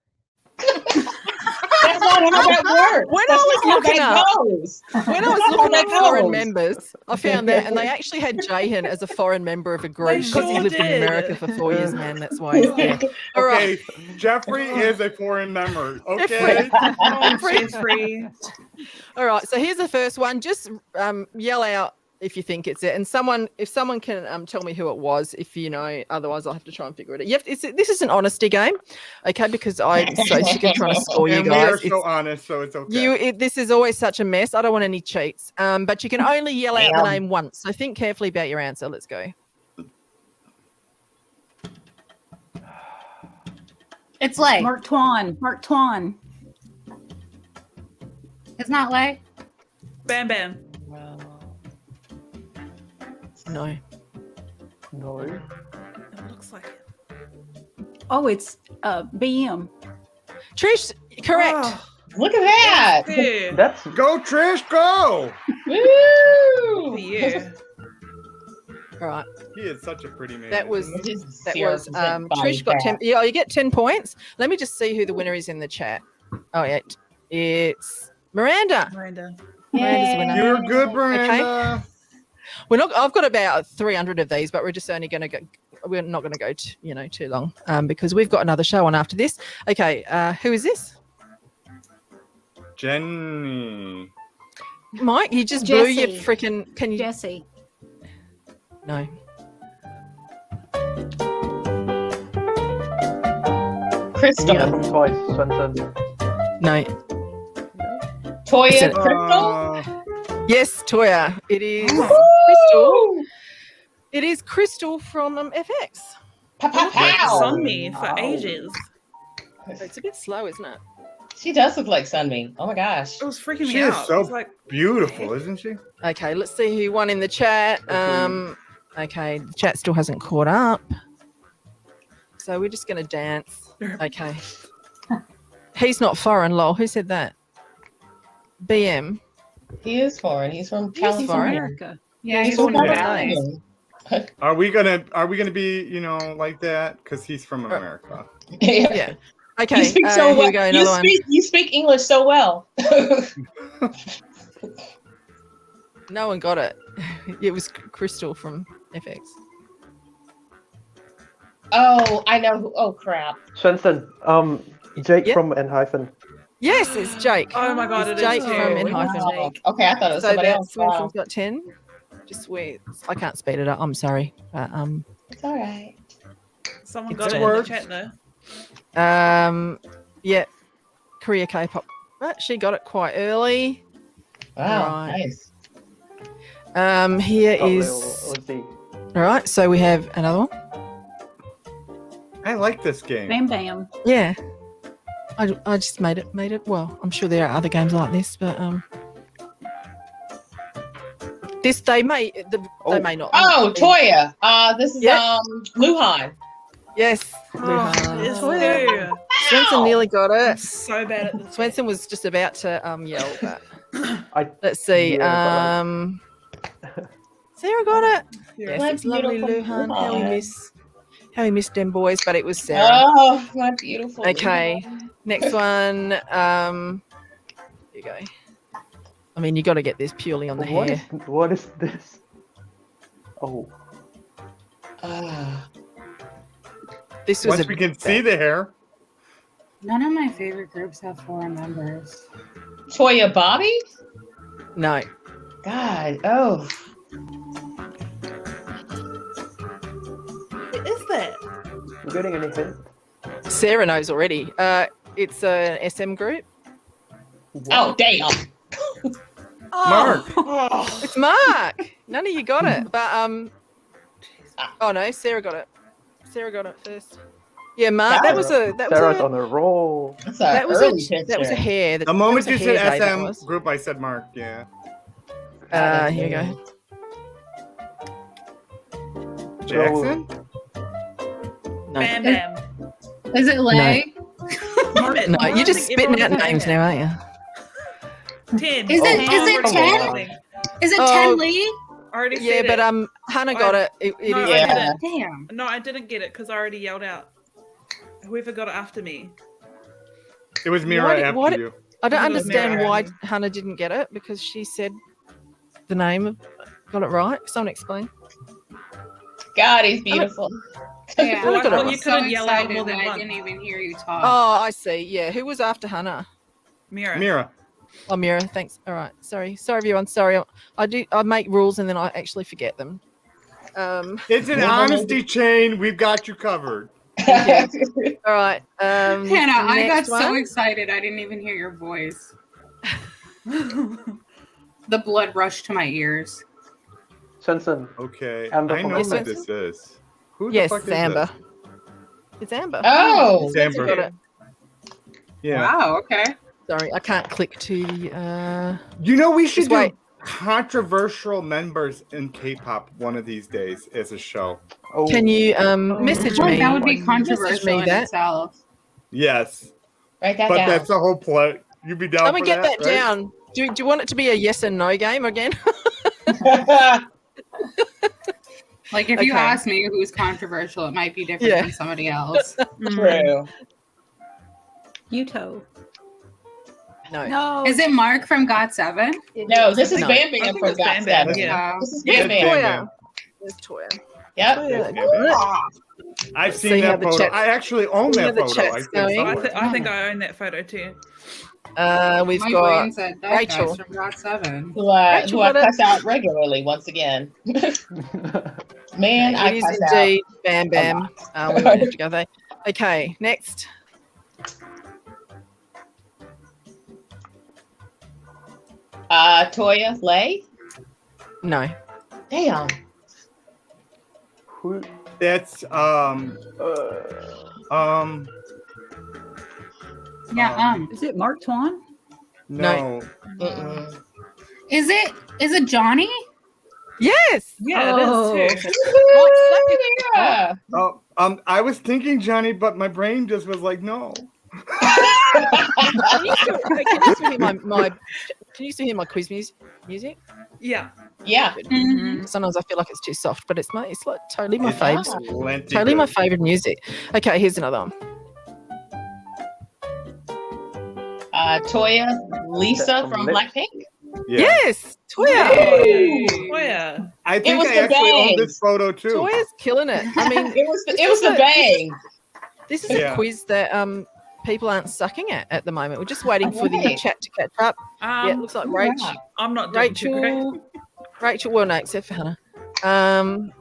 That's not how that works. When That's I was not how looking that up- goes. When I was That's not looking how at that foreign goes. members, I found that, and they actually had Jahan as a foreign member of a group They because he sure lived in did. America for 4 years, man. That's why he's there. All right. Okay, Jeffrey is a foreign member. Okay. She's free. All right. So here's the first one. Just yell out if you think it's it, and if someone can tell me who it was, if you know. Otherwise, I'll have to try and figure it out. This is an honesty game, okay? Because I'm so sick of trying to score you And we guys. are so honest, so it's okay. This is always such a mess. I don't want any cheats. But you can only yell out the name once. So think carefully about your answer. Let's go. It's Lay. Mark Twain. It's not Lay. Bam Bam. No. No. It looks like it. Oh, it's BM. Trish, correct. Oh, Look at that. yeah. That's Go, Trish, go! Woo! Yeah. All right. He is such a pretty man. That was isn't he? Trish got 10. Yeah, you get 10 points. Let me just see who the winner is in the chat. Oh yeah, it's Miranda. Miranda. Miranda's the winner. You're good, Miranda. I've got about 300 of these, but we're just only going to go. We're not going to go too long because we've got another show on after this. Okay, who is this? Jenny. Mike, you just blew your Jessie. freaking. Can you? Jesse. No. Crystal. Yeah, twice, Swenson. No. Toya Listen. Crystal. Yes, Toya. It is Crystal. Woo! It is Crystal from FX. Pow, pow, pow. Sunmi for ages. It's a bit slow, isn't it? She does look like Sunmi. Oh my gosh. It was freaking She me is out. so I was like, beautiful, isn't she? Okay, let's see who won in the chat. Okay, the chat still hasn't caught up. So we're just going to dance. Okay. He's not foreign, lol. Who said that? BM. He is foreign. He's from He's California. America. Yeah, He's he's from from the California. Valley. Are we gonna be, like that? Because he's from America. Yeah. Okay. You speak so here well. we go. Another one. You speak English so well. No one got it. It was Crystal from FX. Oh, I know who. Oh crap. Swenson, Jake Yep. from N-hyphen. Yes, it's Jake. oh my god, It's it is Jake too. from N-hyphen. Oh, okay, I thought it was So somebody that else. Wow. Swenson's got 10. Just wait. I can't speed it up. I'm sorry. But, It's all right. Someone It's got it words. in the chat though. Yeah. Korea K-pop. But she got it quite early. Wow, Right. nice. Here Oh, is. let's see. All right. So we have another one. I like this game. Bam Bam. Yeah. I just made it. Well, I'm sure there are other games like this, but this they may not. Oh, Toya. This is Yeah. Luhan. Yes. Oh, Luhan. it's Toya. too. Swenson nearly got I'm it. so bad at this. Swenson was just about to yell, but I, let's see. yeah, Sarah got it. Yeah. Yes, My it's lovely beautiful Luhan. Luhan. How we missed them boys, but it was Sarah. Oh, my beautiful. Okay. Luhan. Next one. Here you go. I mean, you got to get this purely on the what hair. what is this? Oh, Ah. This was Once we can see the hair. None of my favorite groups have 4 members. Toya Bobby? No. God. Oh. What is that? you getting any hint? Sarah knows already. It's an SM group. Oh, damn. Mark. Oh. It's Mark. None of you got it, but oh no, Sarah got it. Sarah got it first. Yeah, Mark. That was a Sarah's on a roll. That's that was early that was a picture. hair. The moment that you was a hair said day, that SM was. group, I said Mark. Yeah. Here you go. Jackson. No, Bam Bam. Is it Lay? Martin. no, you're just spitting out names now, aren't you? 10. Is it- is it 10? Already Is it Oh, 10 Lee? Yeah, said but it. Hannah got it. It No, is. I Yeah. didn't. Damn. No, I didn't get it because I already yelled out. Whoever got it after me. It was Mira Why- after why- you. I don't It was understand Mira. why Hannah didn't get it because she said the name got it right. Someone explain. God, he's beautiful. Yeah, Look at I her. was You couldn't so yell out excited more than that I once. didn't even hear you talk. Oh, I see. Yeah, who was after Hannah? Mira. Mira. Oh, Mira. Thanks. All right. Sorry, everyone. Sorry. I make rules and then I actually forget them. It's an honesty chain. We've got you covered. All right. Hannah, I got next so one. excited I didn't even hear your voice. The blood rushed to my ears. Swenson. Okay. Amber I from know Yes, what Swenson? this is. Who the Yes, fuck it's is Amber. this? It's Amber. Oh. It's Spencer Amber. got it. Yeah. Wow, okay. Sorry, I can't click to the. You know, we should Just wait. do controversial members in K-pop one of these days as a show. Oh, Can you message Well, me? that would be Message controversial me in that. itself. Yes, Write that but down. that's the whole play. You'd be down I'm gonna for get that right? down. Do you want it to be a yes and no game again? Like if you Okay. ask me who's controversial, it might be different Yeah. than somebody else. True. Yuto. No. No. Is it Mark from GOT7? No, this is No. Bam I Bam think from it's Bam Got Bam, Seven. yeah. This is It's Bam Bam. Bam Toya. Bam. There's Toya. Yep. Toya. Bam Bam. I've See seen how that the photo. chat's- I actually own see how that the photo. chat's I think going. somewhere. I think I own that photo too. We've My got brain said that Rachel. guy's from GOT7. Who I Rachel who I got it. cuss out regularly once again. Man, It I is cuss indeed Bam Bam. We won't have to go there. Okay, next. Toya, Lay? No. Damn. Who? That's Is it Mark Twain? no. Is it Johnny? Yes. Yeah, Oh. it is too. Yeah. Oh, I was thinking Johnny, but my brain just was like, no. Can you still hear can you still hear my quiz music? Yeah. Yeah. Sometimes I feel like it's too soft, but it's like totally my faves. Plenty Totally my good. favorite music. Okay, here's another one. Toya, Lisa from Blackpink. Yeah. Yes, Toya. Hey, Toya. I think was I the actually own bangs. this photo too. Toya's killing it. I mean, It was the bang. This is Yeah. a quiz that people aren't sucking at the moment. We're just waiting for the Right. chat to catch up. Yeah, it looks like Rachel. I'm not doing too great. Rachel, well, no, except for Hannah.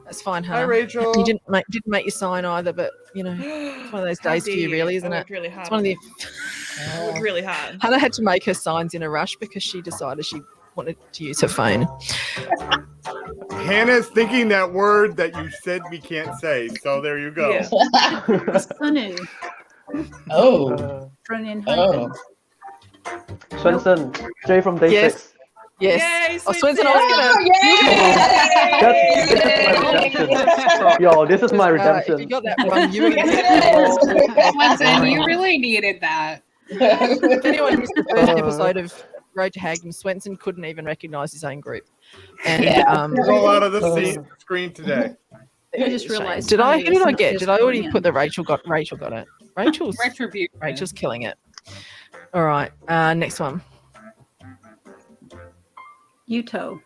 That's fine, Hannah. Hi, Rachel. You didn't make your sign either, but you know, it's one of those days for you, really, isn't I it? worked really hard. It's one of the. I worked really hard. Hannah had to make her signs in a rush because she decided she wanted to use her phone. Hannah's thinking that word that you said we can't say. So there you go. Yeah. Sunny. Oh. Front end Oh. Swenson, Jay from Day Yes. 6. Yes. Yay, Oh, Swenson, I was Yo, this is my if you redemption. got that one, you were going Swenson, you really needed that. If anyone missed the first episode of Road to Hagdom, Swenson couldn't even recognise his own group. And Roll out of the screen today. I just realized. Did I? Sunny Who did I is get? just Did I already Korean. put that Rachel got it? Retribution. Rachel's killing it. All right. Next one. Yuto.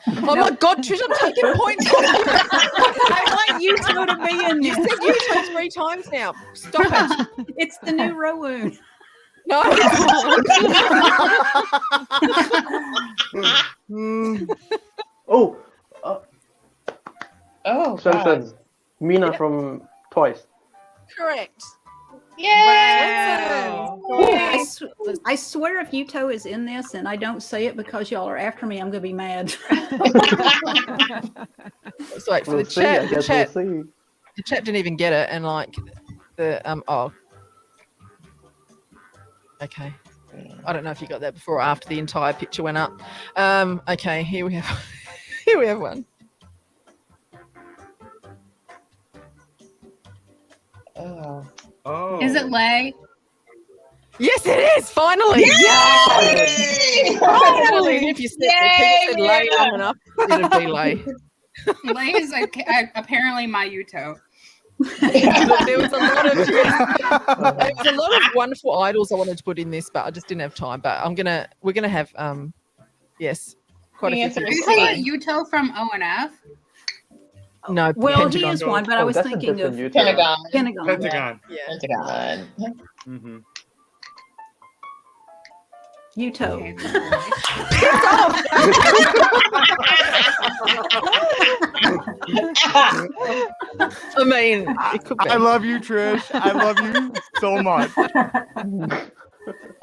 Oh my God, Trish, I'm taking points. I want Yuto to be in You this. said Yuto 3 times now. Stop it. It's the new Rowoon. No. Oh, Oh. Swenson, Mina from Twice. Correct. Wow. I swear if Yuto is in this and I don't say it because y'all are after me, I'm going to be mad. So wait, for We'll the see. chat, I the guess chat, we'll see. the chat didn't even get it, and like the okay. I don't know if you got that before or after the entire picture went up. Okay, here we have one. Oh. Is it Lay? Yes, it is. Finally. Yay! Finally. If you said, if people said lay Yeah. long enough, it'd be lay. Lay is apparently my Yuto. There was a lot of wonderful idols I wanted to put in this, but I just didn't have time. But we're gonna have yes, quite a few. Answer Are people you saying. saying Yuto from ONF? No, Well, Pentagon. he is one, but I was that's a thinking of different Yuto. Pentagon. Pentagon. Pentagon. Yeah. Pentagon. Mm-hmm. Yuto. I mean, it could be. I love you, Trish. I love you so much.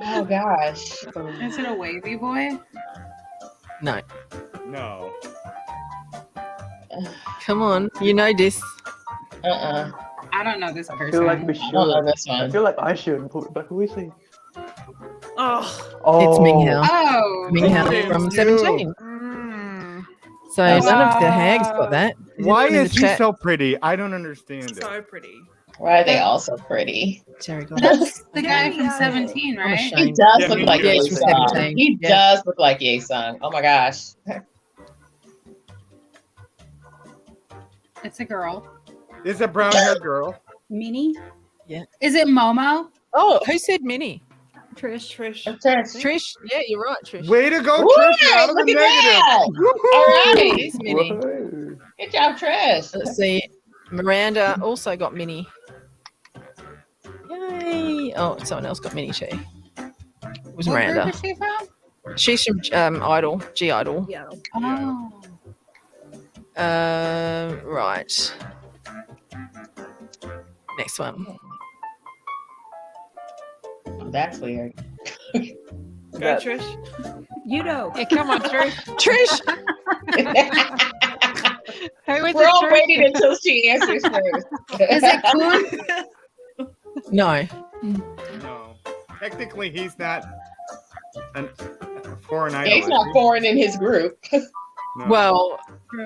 Oh gosh. Is it a wavy boy? No, No. come on, you know this. I don't know this I person. feel like we I don't know should. this I one. feel like I should, but who is he? Oh, Oh, It's Ming Hao. Oh, Ming Hao it's from you. 17. Mm. So none of the hags got that. Why anyone in is the he chat? so pretty? I don't understand it. so pretty. Why are they all so pretty? Terry got it. that's the guy from 17, I'm right? ashamed. He does Yeah, look me like too. Yeah, Ye he's from Sung. 17. He Yeah. does look like Ye Sung. Oh my gosh. It's a girl. It's a brown-haired girl. Minnie? Is it Momo? Oh, who said Minnie? Trish. Trish. Trish. Yeah, you're right, Trish. Way to go, Woo, Trish. You're out of the look at negative. that. All right. Here's Minnie. Whoa. Good job, Trish. Let's see. Miranda also got Minnie. Yay! Oh, someone else got Minnie too. It was What Miranda. group is she from? She's from Idol, G Idol. Yeah. Oh. Right. Next one. That's weird. Go, That- Trish. You know. Yeah, come on, Trish. Trish. Who is We're it, all Trish? waiting until she answers first. Is it Kun? No. No. Technically, he's not a foreign idol. Yeah, he's not foreign in his group. No. Well,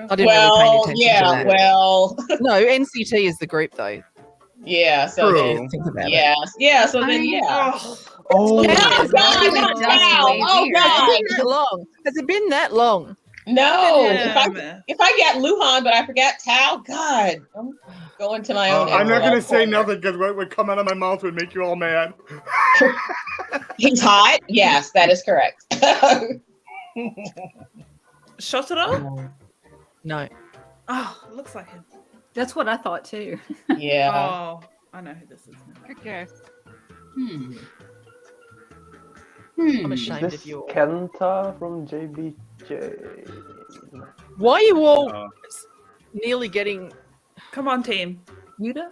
I didn't really pay any attention yeah, to that. well, No, NCT is the group though. yeah. So True. then, Think about it. yeah, yeah. So then, yeah. Oh, Oh God, not Cal. Oh God. That long? Has it been that long? No. Damn. If I get Luhan, but I forgot Tao, God, I'm going to my own. I'm not going to say corner. nothing because what would come out of my mouth would make you all mad. He's hot. Yes, that is correct. Shotaro? No. Oh, looks like him. That's what I thought too. Yeah. Oh, I know who this is now. Good guess. I'm Is ashamed this of you all. Kenta from JBJ? Why are you all nearly getting? Come on, team. Yuta?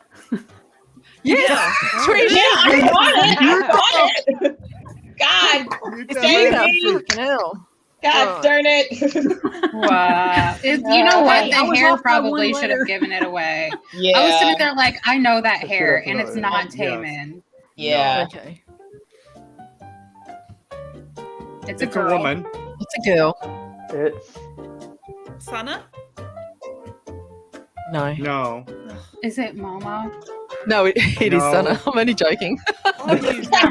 Yeah. Trish. Yeah, I got it. God, It's dang Yuta. me. Fucking hell. God darn it. Wow. You know what? Hey, The I was hair off by probably one should have letter. given it away. Yeah. I was sitting there like, I know that I hair, should have and it's known. not Yes. Taemin. Yeah. Okay. It's It's a a girl. woman. It's a girl. It's Sana? No. No. Is it Mama? No, it is No. Sana. I'm only joking. Oh, you. Oh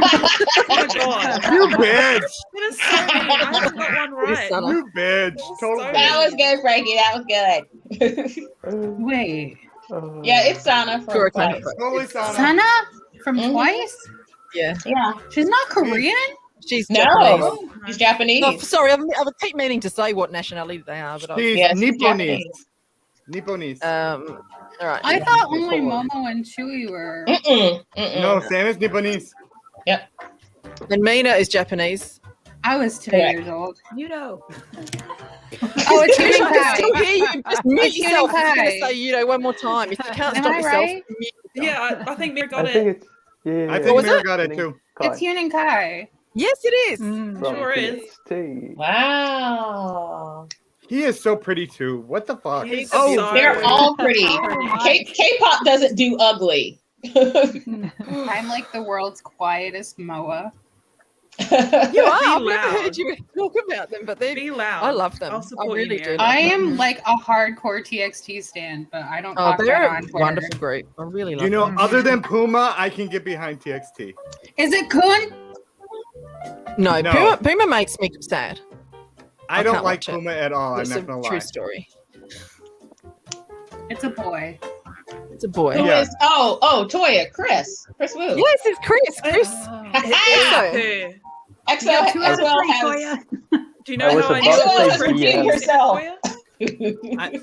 my God. You bitch. That is so mean. I haven't got one It is right. Sana. You bitch. Totally. That was good, Frankie. That was good. Wait. Yeah, it's Sana from Correct. Twice. Totally Sana. Sana from Mhm. Twice? Yeah. Yeah. She's not Korean? She's No, Japanese. he's Japanese. Oh, sorry, I would keep meaning to say what nationality they are, but She's Yes, she's Nipponese. Japanese. Nipponese. all right. I yeah. thought only Momo and Chewie were. No, Sam is Nipponese. Yep. And Mina is Japanese. I was 2 Correct. years old. You know. Oh, it's Trish, Human I can still Kai. hear you. Just mute It's yourself. Human I'm going Kai. to say you know one more time. If you can't Am stop I yourself, right? mute Yeah, I think Mira I got think it. it's yeah. I What think was Mira it? got it too. It's Human Kai. Yes, it is. From Sure is. TXT. Wow. He is so pretty too. What the fuck? He's Oh, so They're pretty. all pretty. Oh my. K-pop doesn't do ugly. I'm like the world's quietest Moa. You are. I've never loud. heard you talk about them, but they. Be loud. I love them. I'll I support really you, do. Mira. love I them. am like a hardcore TXT stan, but I don't Oh, talk about they're it on a Twitter. wonderful group. I really love You know, them. other than Puma, I can get behind TXT. Is it Kun? No, No. Puma makes me sad. I I don't can't like watch it. Puma at all. I'm It's not a gonna true lie. story. It's a boy. It's a boy. Who Yeah. is? Oh, Toya, Chris Wu. Yes, it's Chris. Chris. Hey. EXO, You got 2 out of EXO 3 has. for you. Do you know I was how I about knew to it say was from BS. herself. Toya?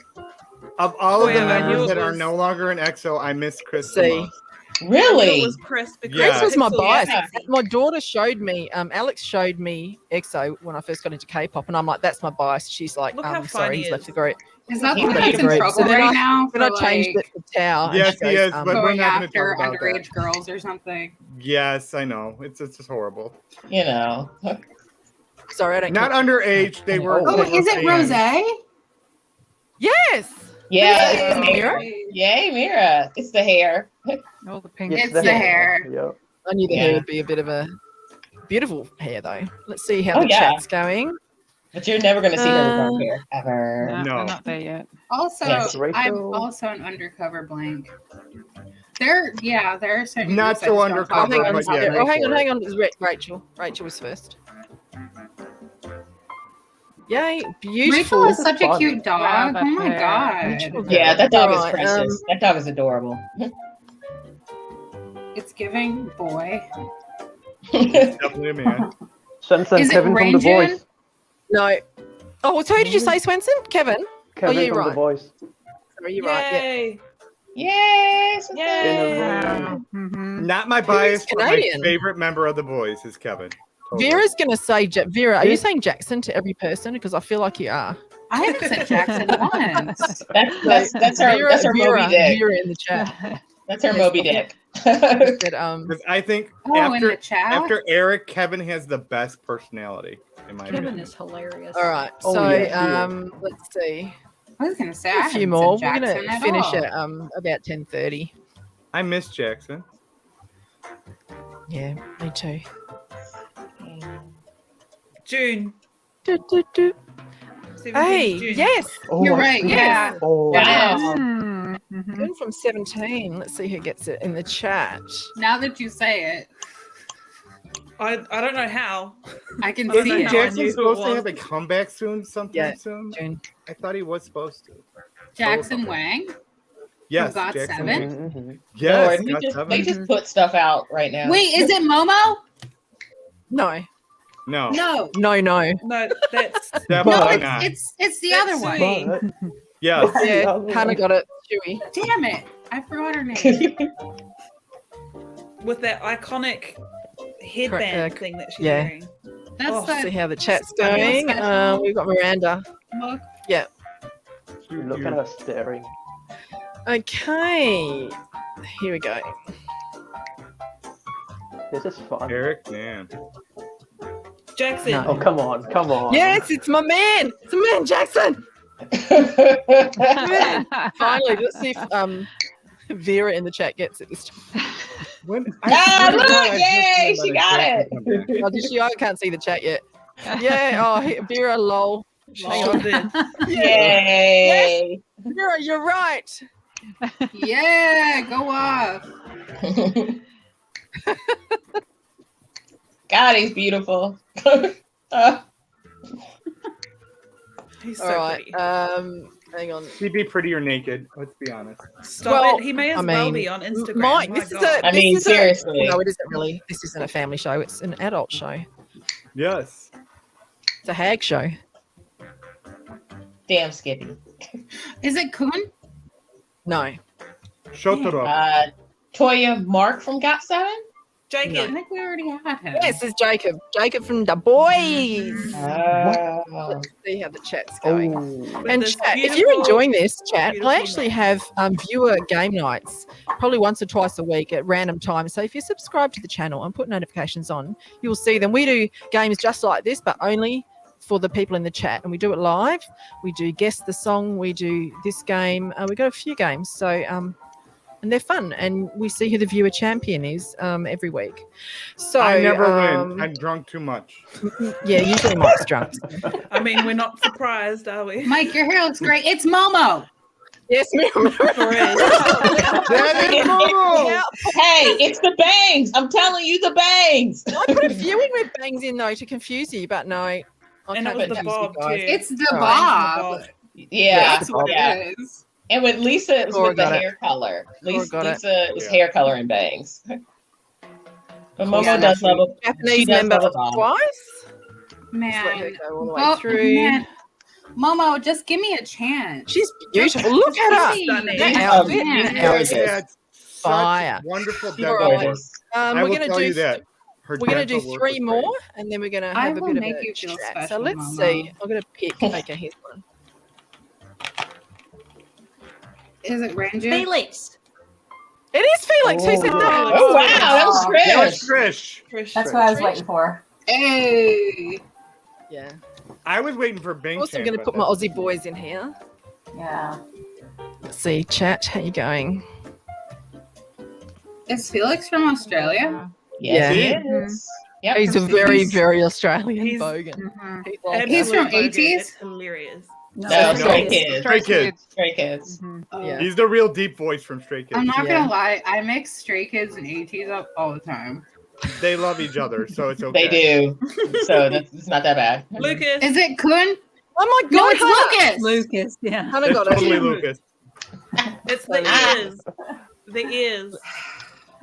Of all of the Toya, I knew members it that are was- no longer in EXO, I miss Chris the See. most. I knew it Really? was Chris because Yeah. Chris was my Pixel bias. yeah. My daughter showed me, Alex showed me EXO when I first got into K-pop, and I'm like, that's my bias. She's like, Look how fun sorry, he he's left is. the group. Is that He's the a one that's in great- trouble so then right I- now? Then I for, changed like, it to Tao. and Yes, she he goes, is, but we're going not gonna after talk about that. underage girls or something. Yes, I know. It's just horrible. You know. sorry, I don't. Not care. underage. They were. Oh, they were is it fans. Rose? Yes. Yeah, Yay, it's the hair. Mira. Yay, Mira. It's the hair. All the pink. It's the hair. Yep. I knew the Yeah. hair would be a bit of a beautiful hair, though. Let's see how Oh, the yeah. chat's going. But you're never going to see her without hair, ever. No, No. we're not there yet. Also, Yes. Rachel. I'm also an undercover blank. There are certain Not groups I so just don't undercover, talk hang about. on, but yeah, oh, hang on, for it. hang on. It was Rachel. Rachel was first. Yay, beautiful. Rachel is such a Fun. cute dog. Wow, Oh my that hair. god. Yeah, that dog is Right, precious. That dog is adorable. It's giving boy. Definitely a man. Swenson, Is it Kevin from The Rainjun? Voice. No. Oh, so who did you say, Swenson? Kevin? Kevin yeah, from right. The Voice. Sorry, you're right. Yeah. Yay. Yes. Yay. Mm-hmm. Not my bias, but my Canadian? favorite member of the boys is Kevin. Totally. Vera's going to say, Vera, are you Yeah. saying Jackson to every person? Because I feel like you are. I haven't said Jackson once. That's her. That's her Vera Moby Dick. Vera in the chat. That's her Moby Dick. Said, Because I think Oh, in the chat? after Eric, Kevin has the best personality, in my Kevin opinion. is hilarious. all right. Oh, So yeah. let's see. I was gonna say A I few haven't more. said We're Jackson gonna at finish all. at about 10:30. I miss Jackson. Yeah, me too. June. Do, do, do. 17th Hey, June. yes, Oh, You're I right, see. yeah. Oh, Yes. June from 17. Let's see who gets it in the chat. Now that you say it, I don't know how. I can I don't see know it. how I knew Jackson who it supposed to was. have a comeback sometime Yeah, soon? June. I thought he was supposed to. Jackson Wang. Yes, Got Jackson. 7? Mm-hmm. Yes, Lord, got they 7. just put stuff out right now. Wait, is it Momo? No, No, No. no. No, that's No, definitely not. it's the That's other one. Sui. But Yes. Yeah, other Hannah one. got it. Chewy. Damn it. I forgot her name. with that iconic headband thing that she's yeah. wearing. That's Oh, See the how the chat's That's going. special. We've got Miranda. look. Yeah. Look at her staring. Okay. Here we go. This is fun. Eric, man. Jackson. No. Oh, come on, come on. Yes, it's my man. It's my man, Jackson. Man. Finally, let's see if Vera in the chat gets it this time. When Look, yay, she got it. Oh, did she? I can't see the chat yet. Yeah. Oh, Vera, lol. Hang on. Yay. Vera, you're right. Yeah, go off. God, he's beautiful. He's so All right. pretty. Hang on. He'd be prettier naked. Let's be honest. Stop well, it. He may as I well mean, be on Instagram. Mike, My this is God. a. I mean, this is seriously. no, it isn't really. This isn't a family show. It's an adult show. Yes. It's a hag show. Damn Skippy. Is it Kun? No. Shotaro. Toya Mark from Got 7? Jacob. I think we already had him. Yes, it's Jacob. Jacob from the boys. Oh. Let's see how the chat's going. Oh. And this chat, if you're beautiful- enjoying this, chat, beautiful I actually have viewer game nights, probably once or twice a week at random times. So if you subscribe to the channel and put notifications on, you will see them. We do games just like this, but only for the people in the chat, and we do it live. We do guess the song. We do this game. We got a few games, so and they're fun. And we see who the viewer champion is every week. So I never win. I'm drunk too much. Yeah, usually Mike's drunk. I mean, we're not surprised, are we? Mike, your hair looks great. It's Momo. Yes, ma'am. That is Momo. Hey, it's the bangs. I'm telling you, the bangs. I put a few in with bangs in though to confuse you, but no. I And it can't was the confuse you bob too. guys. It's the All Bob. Yeah, That's what yeah. it is. And with Lisa, it was Laura with the got it. hair color. Lisa got it. is hair color and bangs. But Momo Yeah, does love a Japanese she does member love a bob. twice. Let's let her Man. go all the way Oh, through. man. Momo, just give me a chance. She's beautiful. Look at her. Stunning. That Yeah, outfit man. is Gorgeous. gorgeous. Such Fire. wonderful All dental right. work. We're I will gonna tell do you that. Her we're gonna do dental work 3 was more, great. and then we're gonna I have a will bit of make a you feel chat. So special, let's Momo. see. I'm gonna pick. Okay, here's one. Is it Ranju? Felix. It is Felix. Who said Oh. that? Oh wow, that was That was Trish. Trish. That's what I was waiting for. Hey. Yeah. I was waiting for Bing. Also, I'm Chan, gonna but put my that's- Aussie boys in here. Yeah. Let's see, chat. How you going? Is Felix from Australia? Yes, Yeah. he is. Yep. He's a very, very Australian He's- bogan. Mhm. He's like He's from Absolute bogan. 80s? It's hilarious. No, No. Stray Kids. Stray Kids. Stray Kids. Yeah. He's the real deep voice from Stray Kids. I'm not Yeah. gonna lie, I mix Stray Kids and ATs up all the time. They love each other, so it's okay. They do. So it's not that bad. Lucas. Is it Kun? Oh my No, god, it's Hannah! Lucas. Lucas, yeah. Hannah It's got totally it. Lucas. It's the Ah. ears. The ears.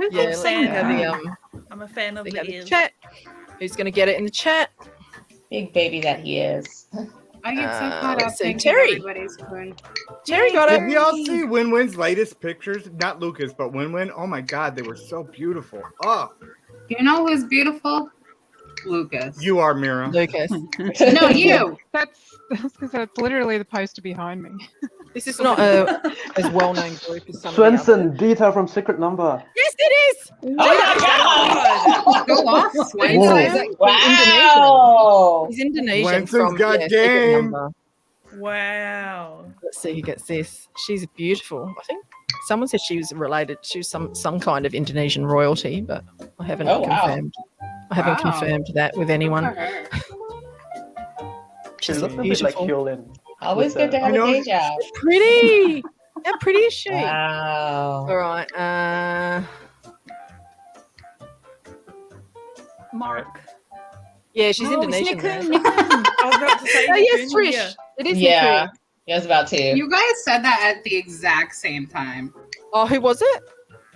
Yeah, let's see how the I'm a fan of see the how the ears. chat. Who's gonna get it in the chat? Big baby that he is. I get so caught let's up see, thinking Terry. everybody's Kun. Terry got Did it. y'all see Win Win's latest pictures? Not Lucas, but Win Win. Oh my god, they were so beautiful. Oh, You know who's beautiful? Lucas. You are Mira. Lucas. No, you. That's because that's literally the poster behind me. This is not as well-known group as some of the Swenson, others. detail from Secret Number. Yes, it is. Oh my god! Go off, He's Swenson. actually Wow! Indonesian. He's Indonesian Swenson's from got Secret game. Number. Wow. Let's see who gets this. She's beautiful. I think someone said she was related to some kind of Indonesian royalty, but I haven't confirmed. I haven't confirmed that with anyone. She looks a bit beautiful. like Hyolyn. Always good to have a day job. Pretty. How pretty is she? Wow. All right. Mark. Yeah, she's No, it's Indonesian. Nikun, though. Nikun. I was about to say. Oh, yes, Nikun, Trish. yeah. It is Yeah. Nikun. Yeah, I was about to. You guys said that at the exact same time. Oh, who was it?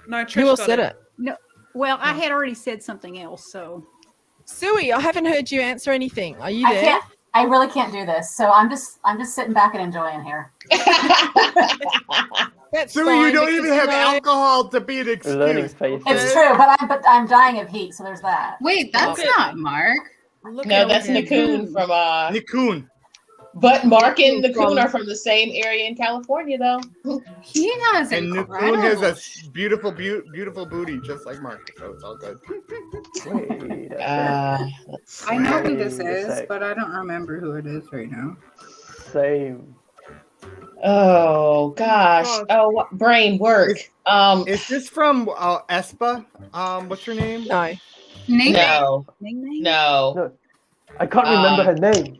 No, Trish Who else got said it? No, well, I had already said something else, so. Suey, I haven't heard you answer anything. Are you I there? can't. I really can't do this, so I'm just sitting back and enjoying here. That's So fine, you don't because, even have you know, alcohol to be an Learning excuse. phase. It's true, but I'm dying of heat, so there's that. Wait, that's Okay. not Mark. Look No, at that's him. Nikun from Nikun. But Mark and Nikun Nikun from- are from the same area in California, though. He has And incredible. Nikun has a beautiful booty, just like Mark. So it's all good. Wait. I know who this Wait a is, sec. but I don't remember who it is right now. Same. Oh gosh. Oh, brain work. Is this from Espa? What's her name? No. Nate? No, Ning Ning? no. I can't remember her name.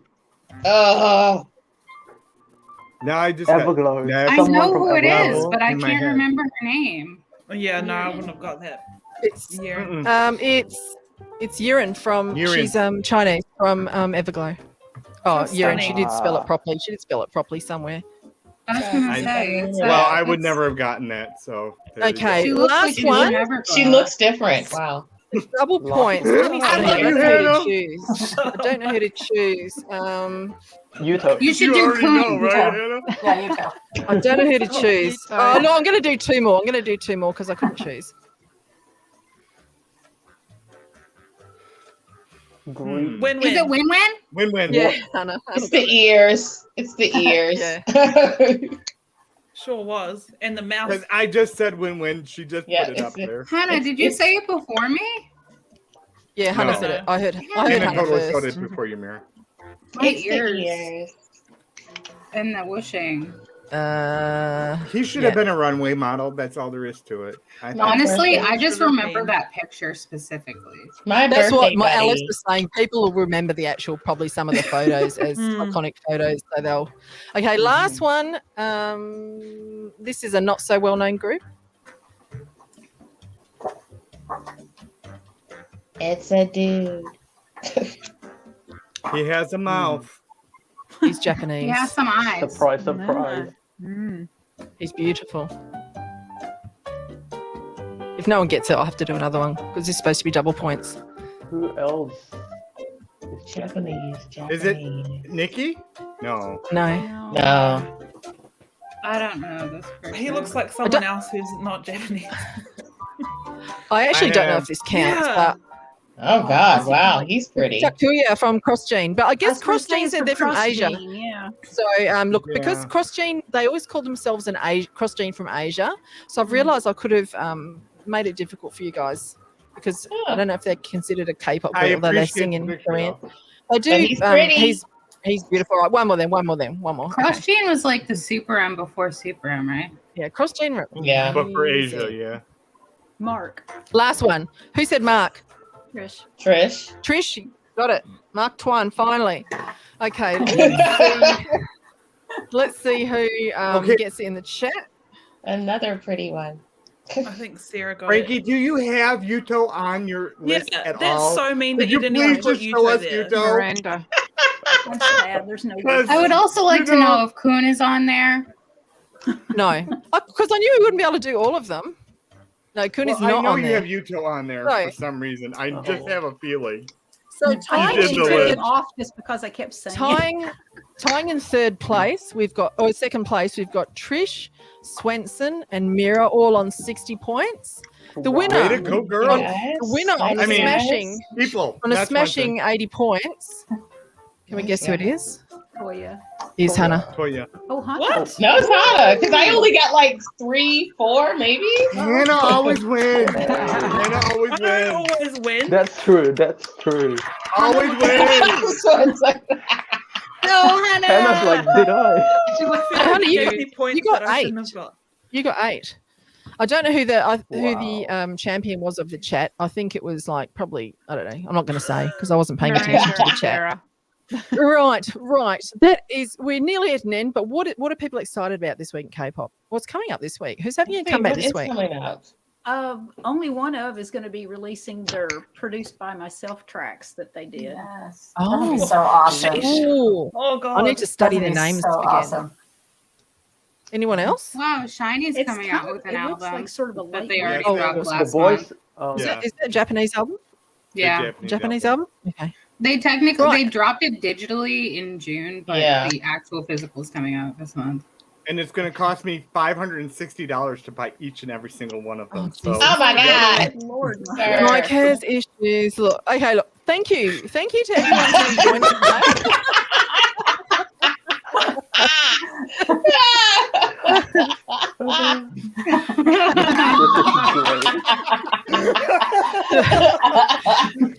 Oh, No, I just got Everglow. I Someone know from who it is, Everglow but I in my can't head. remember her name. Yeah, no, I wouldn't have got that. It's Yeah. it's Yurin from Yurin. she's Chinese from Everglow. Oh, That's Yurin, she stunning. did spell it properly. She did spell it properly somewhere. I was gonna I- say. It's Well, I would it's- never have gotten that. So there you Okay, She go. looks like last she's one. from Everglow. she looks different. Wow. Double points. Let me see. I I thought don't you know had who to them. choose. I don't know who to choose. Yuto. You should You do already Kun. know, right, Hannah? Yeah, you go. I don't know who to choose. so. Oh no, I'm going to do two more. I'm going to do two more because I couldn't choose. Green. Win-win. Is it win-win? Win-win. Yeah, Hannah. It's the ears. It's the ears. Sure was. And the mouse. Because I just said win-win. She just Yeah, put it up it's- there. Hannah, did you say it before me? Yeah, Hannah No. said it. I heard Hannah Hannah totally said first. it before you, Mira. My It's the ears. and the whooshing. He should Yeah. have been a runway model. That's all there is to it. I think. Honestly, birthday I just should've remember been. that picture specifically. My That's birthday what my buddy. Alex was saying. People will remember the actual, probably some of the photos as iconic photos. So they'll. Okay, last one. This is a not so well known group. It's a dude. He has a mouth. He's Japanese. He has some eyes. Surprise, surprise. He's beautiful. If no one gets it, I'll have to do another one because it's supposed to be double points. Who else? Japanese. Is it Nikki? No. No. No. I don't know this person. He looks like someone else who's not Japanese. I actually don't know have- if this counts, Yeah. Oh God! Wow, he's but pretty. Takuya from CrossGene. But I guess was gonna say CrossGene it's said they're from Asia. CrossGene, Yeah. So look, because Yeah. CrossGene, they always call themselves an CrossGene from Asia. So I've realised I could have made it difficult for you guys because I don't know if they're considered a K-pop I group, although they appreciate sing in the picture, Korean. though. They do. But he's pretty. He's beautiful. Right, one more. CrossGene was like the Super M before Super M, right? Yeah, CrossGene. Yeah. But for Asia, yeah. Mark. Last one. Who said Mark? Trish. Trish. Trish, you got it. Mark Twan, finally. Okay, let's see who Okay. gets it in the chat. Another pretty one. I think Sarah got Frankie, it. do you have Yuto on your Yeah, list at that's all? so mean that Could you didn't even please put just show us Yuto there. Yuto? Miranda. I'm sad. There's no. Because- I would also like to You know know- if Kun is on there. No, because I knew we wouldn't be able to do all of them. No, Kun is Well, not I know on you there. have Yuto on there No. for some reason. I just have a feeling. So I tying did think the she took list. it off just because I kept saying it. tying in third place, second place, we've got Trish, Swenson, and Mira all on 60 points. The winner. Way to go, girls. The winner on a smashing. People. On a that's one smashing thing. 80 points. Can we guess who it is? Toya. Is Hannah. Toya. Oh, Hannah. What? No, it's Hannah. Because I only got like 3, 4, maybe. Hannah always wins. Hannah always I don't wins. always win. That's true. That's true. Always wins. So it's like, No, Hannah. Hannah's like, did I? Honey, you gave me points got that I shouldn't 8. have got. You got 8. I don't know who the champion was of the chat. I think it was like probably, I don't know. I'm not going to say because I wasn't paying attention to the chat. Right. That is, we're nearly at an end. But what are people excited about this week in K-pop? What's coming up this week? Who's having a comeback this week? Coming up? Only one of is going to be releasing their produced by myself tracks that they did. Yes. Oh, That'll be so awesome. Ooh. Oh God. I need to study That'll their be names so again. awesome. Anyone else? Wow, Shiny's It's coming kind out of- with an it looks album like sort of a that late they night. already Oh, dropped the The last boys. month. Yeah. Is that a Japanese album? Yeah, Japanese album? Okay. they technically Right. they dropped it digitally in June, but Yeah. the actual physical is coming out this month. And it's going to cost me $560 to buy each and every single one of them. So Oh my God. Lord, Sir. Mike has issues. Look, okay, look. Thank you to everyone who joined us today.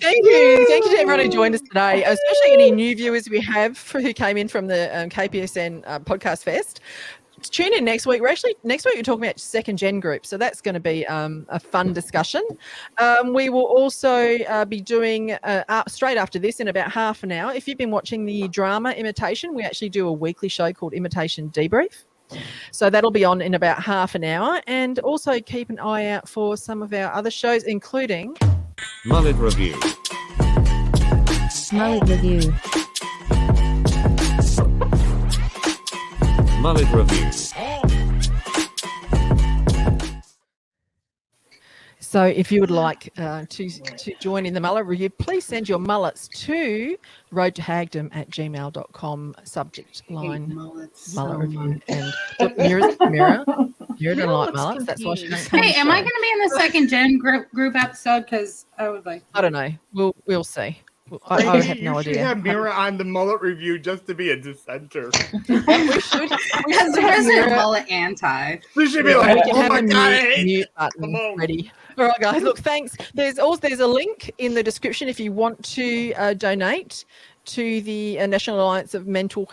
Thank you to everyone who joined us today, especially any new viewers we have who came in from the KPSN Podcast Fest. Tune in next week. Next week we're talking about second gen groups, so that's going to be a fun discussion. We will also be doing straight after this in about half an hour. If you've been watching the drama Imitation, we actually do a weekly show called Imitation Debrief. So that'll be on in about half an hour, and also keep an eye out for some of our other shows, including Mullet Review. Mullet Review. Mullet Review. So if you would like to join in the mullet review, please send your mullets to roadtohagdom@gmail.com, subject line mullet review. And look, Mira don't like mullets. That's why she don't come on Hey, the am I show. going to be in the second gen group episode? Because I would like. I don't know. We'll see. I have no you should idea. have Mira on the mullet review just to be a dissenter. We should As the resident Mira- mullet anti. We should be we like, can oh have my a God, I hate mute Come button on. ready. All right, guys. Look, thanks. There's a link in the description if you want to donate to the National Alliance of Mental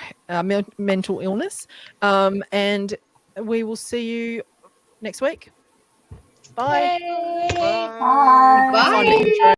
Illness, and we will see you next week. Bye. Bye. Bye.